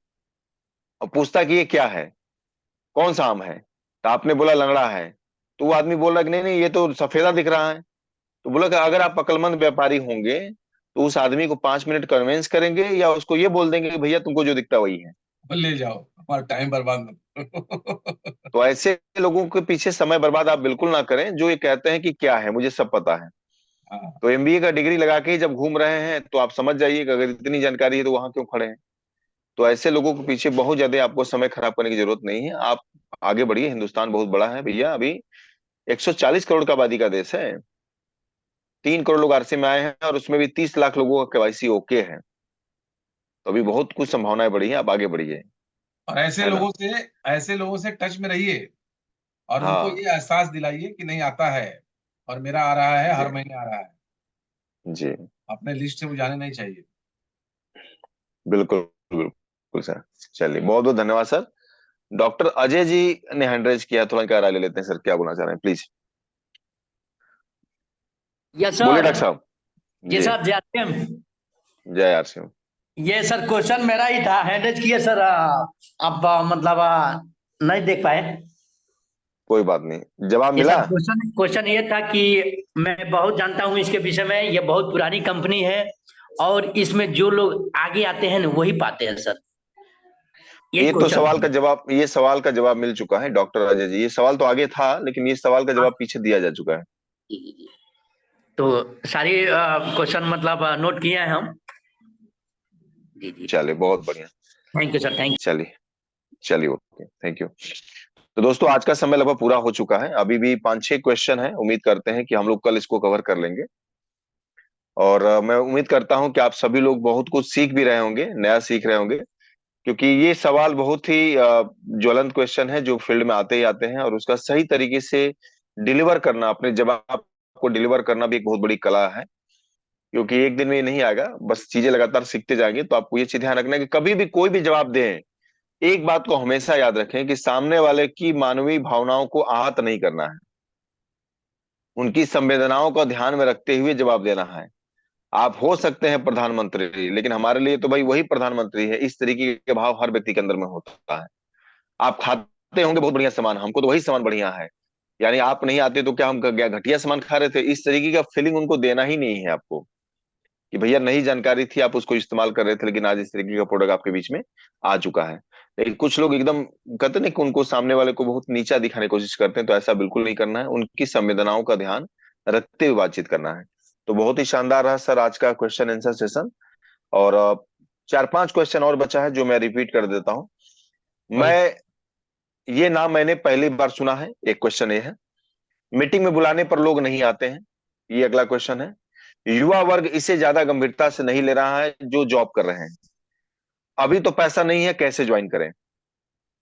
और पूछता है कि ये क्या है, कौन सा आम है? तो आपने बोला लंगड़ा है। तो वो आदमी बोल रहा है कि नहीं नहीं ये तो सफेदा दिख रहा है। तो बोला कि अगर आप अक्लमंद व्यापारी होंगे तो उस आदमी को 5 मिनट कन्वेंस करेंगे या उसको ये बोल देंगे कि भैया तुमको जो दिखता वही है। ले जाओ, हमारा टाइम बर्बाद मत करो। तो ऐसे लोगों के पीछे समय बर्बाद आप बिल्कुल ना करें जो ये कहते हैं कि क्या है, मुझे सब पता है। हाँ, तो एमबीए का डिग्री लगा के ही जब घूम रहे हैं तो आप समझ जाइए कि अगर इतनी जानकारी है तो वहां क्यों खड़े हैं। तो ऐसे लोगों के पीछे बहुत ज्यादा आपको समय खराब करने की जरूरत नहीं है। आप आगे बढ़िए, हिंदुस्तान बहुत बड़ा है भैया, अभी 140 करोड़ का आबादी का देश है। 3 करोड़ लोग आरसी में आए हैं और उसमें भी 30 लाख लोगों का केवाईसी ओके है। तो अभी बहुत कुछ संभावनाएं बढ़ी हैं, आप आगे बढ़िए। और है ना? ऐसे लोगों से टच में रहिए और उनको हाँ ये एहसास दिलाइए कि नहीं आता है, और मेरा आ रहा है, जी हर महीने आ रहा है। जी, अपने लिस्ट से वो जाने नहीं चाहिए। बिल्कुल बिल्कुल सर। चलिए बहुत बहुत धन्यवाद सर। डॉक्टर अजय जी ने हैंड रेज किया, थोड़ा इनका राय ले लेते हैं सर, क्या बोलना चाह रहे हैं प्लीज। यस बोलिए सर। डॉक्टर साहब। जी जी, सर, जय सिंह। जय आरसीएम। ये सर क्वेश्चन मेरा ही था, हैंडल किए सर, अब मतलब नहीं देख पाए। कोई बात नहीं, जवाब ये मिला। सर क्वेश्चन क्वेश्चन ये था कि मैं बहुत जानता हूँ इसके विषय में, ये बहुत पुरानी कंपनी है और इसमें जो लोग आगे आते हैं ना वही पाते हैं सर, ये ये तो क्वेश्चन सवाल था। का जवाब, ये सवाल का जवाब मिल चुका है डॉक्टर अजय जी। ये सवाल तो आगे था लेकिन ये सवाल का हाँ, जवाब पीछे दिया जा चुका है। जी, जी, जी। तो सारी क्वेश्चन मतलब नोट किए हैं हम। जी जी, चलिए बहुत बढ़िया। थैंक यू सर, थैंक चलिए चलिए, ओके, थैंक यू। तो दोस्तों आज का समय लगभग पूरा हो चुका है, अभी भी 5-6 क्वेश्चन है, उम्मीद करते हैं कि हम लोग कल इसको कवर कर लेंगे। और मैं उम्मीद करता हूं कि आप सभी लोग बहुत कुछ सीख भी रहे होंगे, नया सीख रहे होंगे, क्योंकि ये सवाल बहुत ही ज्वलंत क्वेश्चन है जो फील्ड में आते ही आते हैं, और उसका सही तरीके से डिलीवर करना, अपने जवाब को डिलीवर करना भी एक बहुत बड़ी कला है। क्योंकि एक दिन में ये नहीं आएगा, बस चीजें लगातार सीखते जाएंगे। तो आपको ये चीज ध्यान रखना है कि कभी भी कोई भी जवाब दें, एक बात को हमेशा याद रखें कि सामने वाले की मानवीय भावनाओं को आहत नहीं करना है, उनकी संवेदनाओं का ध्यान में रखते हुए जवाब देना है। आप हो सकते हैं प्रधानमंत्री, लेकिन हमारे लिए तो भाई वही प्रधानमंत्री है, इस तरीके के भाव हर व्यक्ति के अंदर में होता है। आप खाते होंगे बहुत बढ़िया सामान, हमको तो वही सामान बढ़िया है, यानी आप नहीं आते तो क्या हम क्या घटिया सामान खा रहे थे, इस तरीके का फीलिंग उनको देना ही नहीं है आपको कि भैया नई जानकारी थी, आप उसको इस्तेमाल कर रहे थे लेकिन आज इस तरीके का प्रोडक्ट आपके बीच में आ चुका है। लेकिन कुछ लोग एकदम कहते नहीं कि उनको सामने वाले को बहुत नीचा दिखाने की कोशिश करते हैं, तो ऐसा बिल्कुल नहीं करना है, उनकी संवेदनाओं का ध्यान रखते हुए बातचीत करना है। तो बहुत ही शानदार रहा सर आज का क्वेश्चन आंसर सेशन। और 4-5 क्वेश्चन और बचा है जो मैं रिपीट कर देता हूं। मैं ये नाम मैंने पहली बार सुना है, एक क्वेश्चन ये है, मीटिंग में बुलाने पर लोग नहीं आते हैं, ये अगला क्वेश्चन है। युवा वर्ग इसे ज्यादा गंभीरता से नहीं ले रहा है जो जॉब कर रहे हैं। अभी तो पैसा नहीं है, कैसे ज्वाइन करें?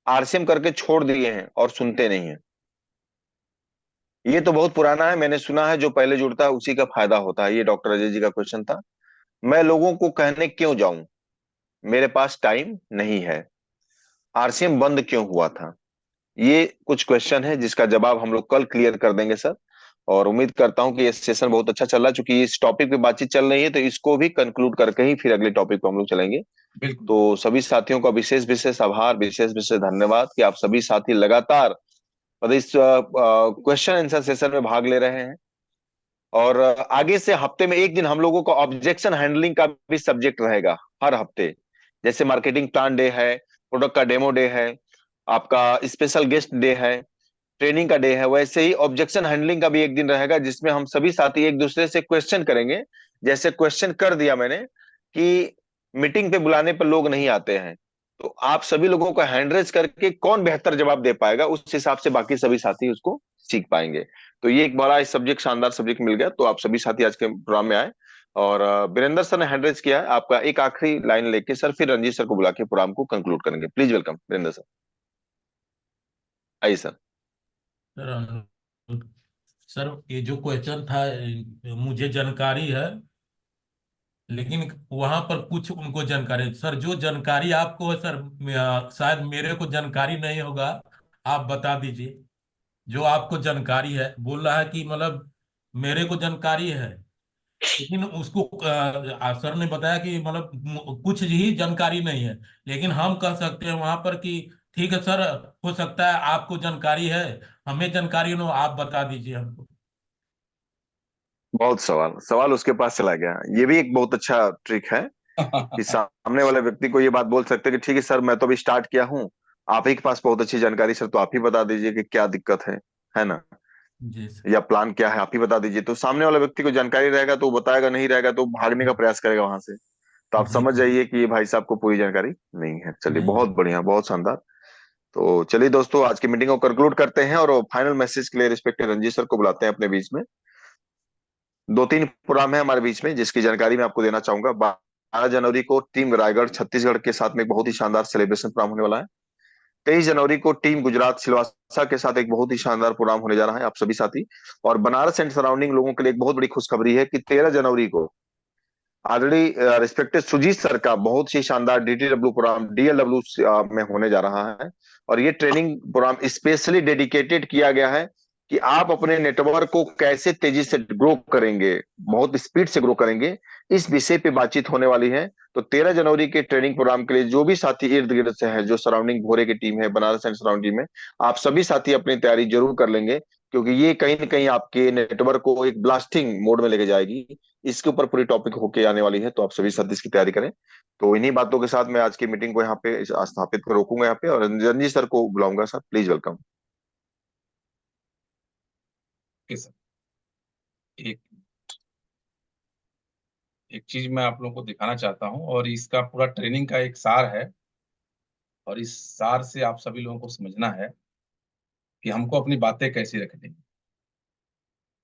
आरसीएम करके छोड़ दिए हैं और सुनते नहीं है। ये तो बहुत पुराना है, मैंने सुना है जो पहले जुड़ता है उसी का फायदा होता है। ये डॉक्टर अजय जी का क्वेश्चन था। मैं लोगों को कहने क्यों जाऊं, मेरे पास टाइम नहीं है। आरसीएम बंद क्यों हुआ था? ये कुछ क्वेश्चन है जिसका जवाब हम लोग कल क्लियर कर देंगे सर। और उम्मीद करता हूं कि ये सेशन बहुत अच्छा चल रहा है, चूंकि इस टॉपिक पे बातचीत चल रही है तो इसको भी कंक्लूड करके ही फिर अगले टॉपिक पे हम लोग चलेंगे। बिल्कुल। तो सभी साथियों का विशेष विशेष आभार, विशेष विशेष धन्यवाद कि आप सभी साथी लगातार मतलब इस क्वेश्चन आंसर सेशन में भाग ले रहे हैं। और आगे से हफ्ते में एक दिन हम लोगों का ऑब्जेक्शन हैंडलिंग का भी सब्जेक्ट रहेगा हर हफ्ते। जैसे मार्केटिंग प्लान डे है, प्रोडक्ट का डेमो डे है, आपका स्पेशल गेस्ट डे है, ट्रेनिंग का डे है, वैसे ही ऑब्जेक्शन हैंडलिंग का भी एक दिन रहेगा जिसमें हम सभी साथी एक दूसरे से क्वेश्चन करेंगे। जैसे क्वेश्चन कर दिया मैंने कि मीटिंग पे बुलाने पर लोग नहीं आते हैं, तो आप सभी लोगों को हैंड रेज करके कौन बेहतर जवाब दे पाएगा उस हिसाब से बाकी सभी साथी उसको सीख पाएंगे। तो ये एक बड़ा सब्जेक्ट, शानदार सब्जेक्ट मिल गया। तो आप सभी साथी आज के प्रोग्राम में आए। और वीरेंद्र सर ने हैंड रेज किया है, आपका एक आखिरी लाइन लेके सर फिर रंजीत सर को बुला के प्रोग्राम को कंक्लूड करेंगे। प्लीज वेलकम वीरेंद्र सर, आइए सर। सर सर ये जो क्वेश्चन था मुझे जानकारी है, लेकिन वहां पर कुछ उनको जानकारी है। सर जो जानकारी आपको है सर, शायद मेरे को जानकारी नहीं होगा, आप बता दीजिए। जो आपको जानकारी है, बोल रहा है कि मतलब मेरे को जानकारी है, लेकिन उसको सर ने बताया कि मतलब कुछ ही जानकारी नहीं है। लेकिन हम कह सकते हैं वहां पर कि ठीक है सर, हो सकता है आपको जानकारी है, हमें जानकारी हो, आप बता दीजिए हमको। बहुत सवाल सवाल उसके पास चला गया। ये भी एक बहुत अच्छा ट्रिक है कि सामने वाले व्यक्ति को ये बात बोल सकते हैं कि ठीक है सर, मैं तो अभी स्टार्ट किया हूँ, आप ही के पास बहुत अच्छी जानकारी सर, तो आप ही बता दीजिए कि क्या दिक्कत है ना, जी सर। या प्लान क्या है आप ही बता दीजिए। तो सामने वाले व्यक्ति को जानकारी रहेगा तो वो बताएगा, नहीं रहेगा तो भागने का प्रयास करेगा वहां से। तो आप जी समझ जी। जाइए कि ये भाई साहब को पूरी जानकारी नहीं है। चलिए, नहीं बहुत है। बढ़िया, बहुत शानदार। तो चलिए दोस्तों, आज की मीटिंग को कंक्लूड करते हैं और फाइनल मैसेज के लिए रिस्पेक्टेड रंजीत सर को बुलाते हैं अपने बीच में। 2-3 प्रोग्राम है हमारे बीच में जिसकी जानकारी मैं आपको देना चाहूंगा। 12 जनवरी को टीम रायगढ़ छत्तीसगढ़ के साथ में एक बहुत ही शानदार सेलिब्रेशन प्रोग्राम होने वाला है। 23 जनवरी को टीम गुजरात सिलवासा के साथ एक बहुत ही शानदार प्रोग्राम होने जा रहा है, आप सभी साथी। और बनारस एंड सराउंडिंग लोगों के लिए एक बहुत बड़ी खुशखबरी है कि 13 जनवरी को ऑलरेडी रिस्पेक्टेड सुजीत सर का बहुत ही शानदार डीटीडब्ल्यू प्रोग्राम डीएलडब्ल्यू में होने जा रहा है। और ये ट्रेनिंग प्रोग्राम स्पेशली डेडिकेटेड किया गया है कि आप अपने नेटवर्क को कैसे तेजी से ग्रो करेंगे, बहुत स्पीड से ग्रो करेंगे, इस विषय पे बातचीत होने वाली है। तो 13 जनवरी के ट्रेनिंग प्रोग्राम के लिए जो भी साथी इर्द गिर्द से हैं, जो सराउंडिंग भोरे की टीम है, बनारस एंड सराउंडिंग में, आप सभी साथी अपनी तैयारी जरूर कर लेंगे, क्योंकि ये कहीं ना कहीं आपके नेटवर्क को एक ब्लास्टिंग मोड में लेके जाएगी। इसके ऊपर पूरी टॉपिक होके आने वाली है, तो आप सभी साथी इसकी तैयारी करें। तो इन्हीं बातों के साथ मैं आज की मीटिंग को यहाँ पे स्थापित कर रोकूंगा यहाँ पे, और रंजीत सर को बुलाऊंगा। Sir please welcome. Okay sir, एक एक चीज मैं आप लोगों को दिखाना चाहता हूँ, और इसका पूरा ट्रेनिंग का एक सार है, और इस सार से आप सभी लोगों को समझना है कि हमको अपनी बातें कैसी रखनी है।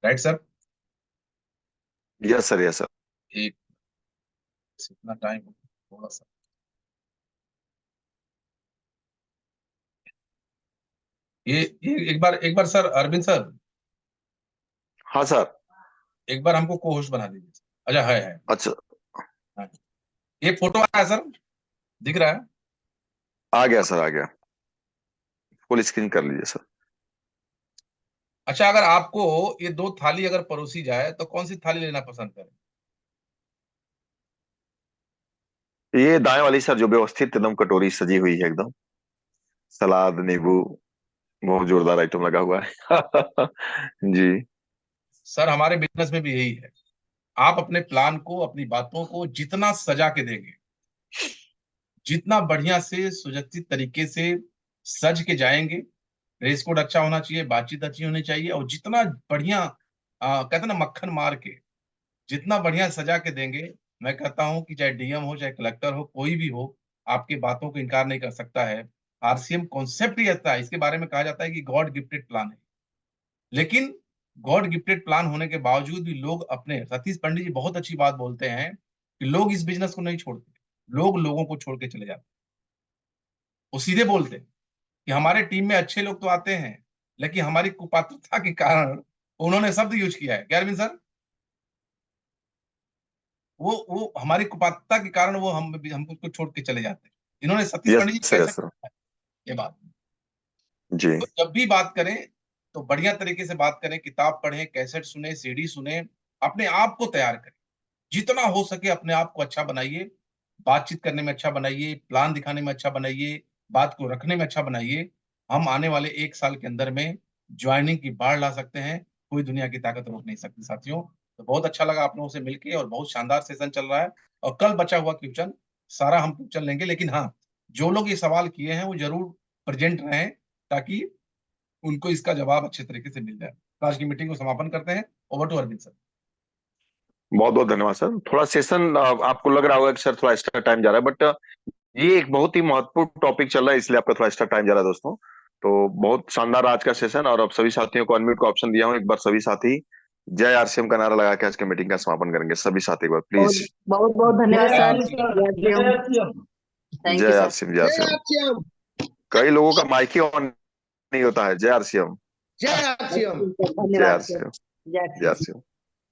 Right sir? Yes sir, yes sir. एक इतना टाइम थोड़ा सा, ये एक बार सर, अरविंद सर, हाँ सर। एक बार हमको को होस्ट बना दीजिए। अच्छा, है। अच्छा, हाँ। ये फोटो आया सर, दिख रहा है? आ गया सर, आ गया। फुल स्क्रीन कर लीजिए सर। अच्छा, अगर आपको ये दो थाली अगर परोसी जाए तो कौन सी थाली लेना पसंद करें? ये दाएं वाली सर, जो व्यवस्थित एकदम कटोरी सजी हुई है एकदम, सलाद नींबू, बहुत जोरदार आइटम लगा हुआ है। जी। सर हमारे बिजनेस में भी यही है। आप अपने प्लान को, अपनी बातों को जितना सजा के देंगे, जितना बढ़िया से सुव्यवस्थित तरीके से सज के जाएंगे, ड्रेस कोड अच्छा होना चाहिए, बातचीत अच्छी होनी चाहिए, और जितना बढ़िया कहते हैं ना मक्खन मार के, जितना बढ़िया सजा के देंगे, मैं कहता हूं कि चाहे डीएम हो, चाहे कलेक्टर हो, कोई भी हो, आपकी बातों को इनकार नहीं कर सकता है। आरसीएम कॉन्सेप्ट ही ऐसा है, इसके बारे में कहा जाता है कि गॉड गिफ्टेड प्लान है। लेकिन गॉड गिफ्टेड प्लान होने के बावजूद भी लोग अपने, सतीश पंडित जी बहुत अच्छी बात बोलते हैं कि लोग इस बिजनेस को नहीं छोड़ते, लोग लोगों को छोड़ के चले जाते। वो सीधे बोलते हैं कि हमारे टीम में अच्छे लोग तो आते हैं, लेकिन हमारी कुपात्रता के कारण, उन्होंने शब्द यूज किया है क्या अरविंद सर, वो हमारी कुपात्रता के कारण वो हमको छोड़ के चले जाते हैं। इन्होंने सतीश पंडित जी सर, कैसे ये बात जी तो जब भी बात करें तो बढ़िया तरीके से बात करें, किताब पढ़ें, कैसेट सुने, सीडी सुने, अपने आप को तैयार करें, जितना हो सके अपने आप को अच्छा बनाइए, बातचीत करने में अच्छा बनाइए, प्लान दिखाने में अच्छा बनाइए, बात को रखने में अच्छा बनाइए। हम आने वाले 1 साल के अंदर में ज्वाइनिंग की बाढ़ ला सकते हैं, कोई दुनिया की ताकत रोक नहीं सकती साथियों। तो बहुत अच्छा लगा आप लोगों से मिलके, और बहुत शानदार सेशन चल रहा है। और कल बचा हुआ क्वेश्चन सारा हम क्वेश्चन लेंगे, लेकिन हाँ, जो लोग ये सवाल किए हैं वो जरूर प्रेजेंट रहें, ताकि उनको इसका जवाब अच्छे तरीके से मिल जाए। आज की मीटिंग को समापन करते हैं। Over to Arvind sir. बहुत बहुत धन्यवाद सर। थोड़ा सेशन आपको लग रहा होगा कि सर थोड़ा एक्स्ट्रा टाइम जा रहा है, बट ये एक बहुत ही महत्वपूर्ण टॉपिक चल रहा है, इसलिए आपका थोड़ा एक्स्ट्रा टाइम जा रहा है दोस्तों। तो बहुत शानदार आज का सेशन, और अब सभी साथियों को अनम्यूट का ऑप्शन दिया हूँ। एक बार सभी साथी जय आरसीएम का नारा लगा के आज के मीटिंग का समापन करेंगे। सभी साथी एक बार प्लीज। बहुत बहुत धन्यवाद सर। थैंक यू जय सर। आरसीएम, जय आरसीएम। कई लोगों का माइक ही ऑन नहीं होता है। जय आरसीएम, जय आरसीएम। जय धन्यवाद आरसीएम, जय जय आरसीएम।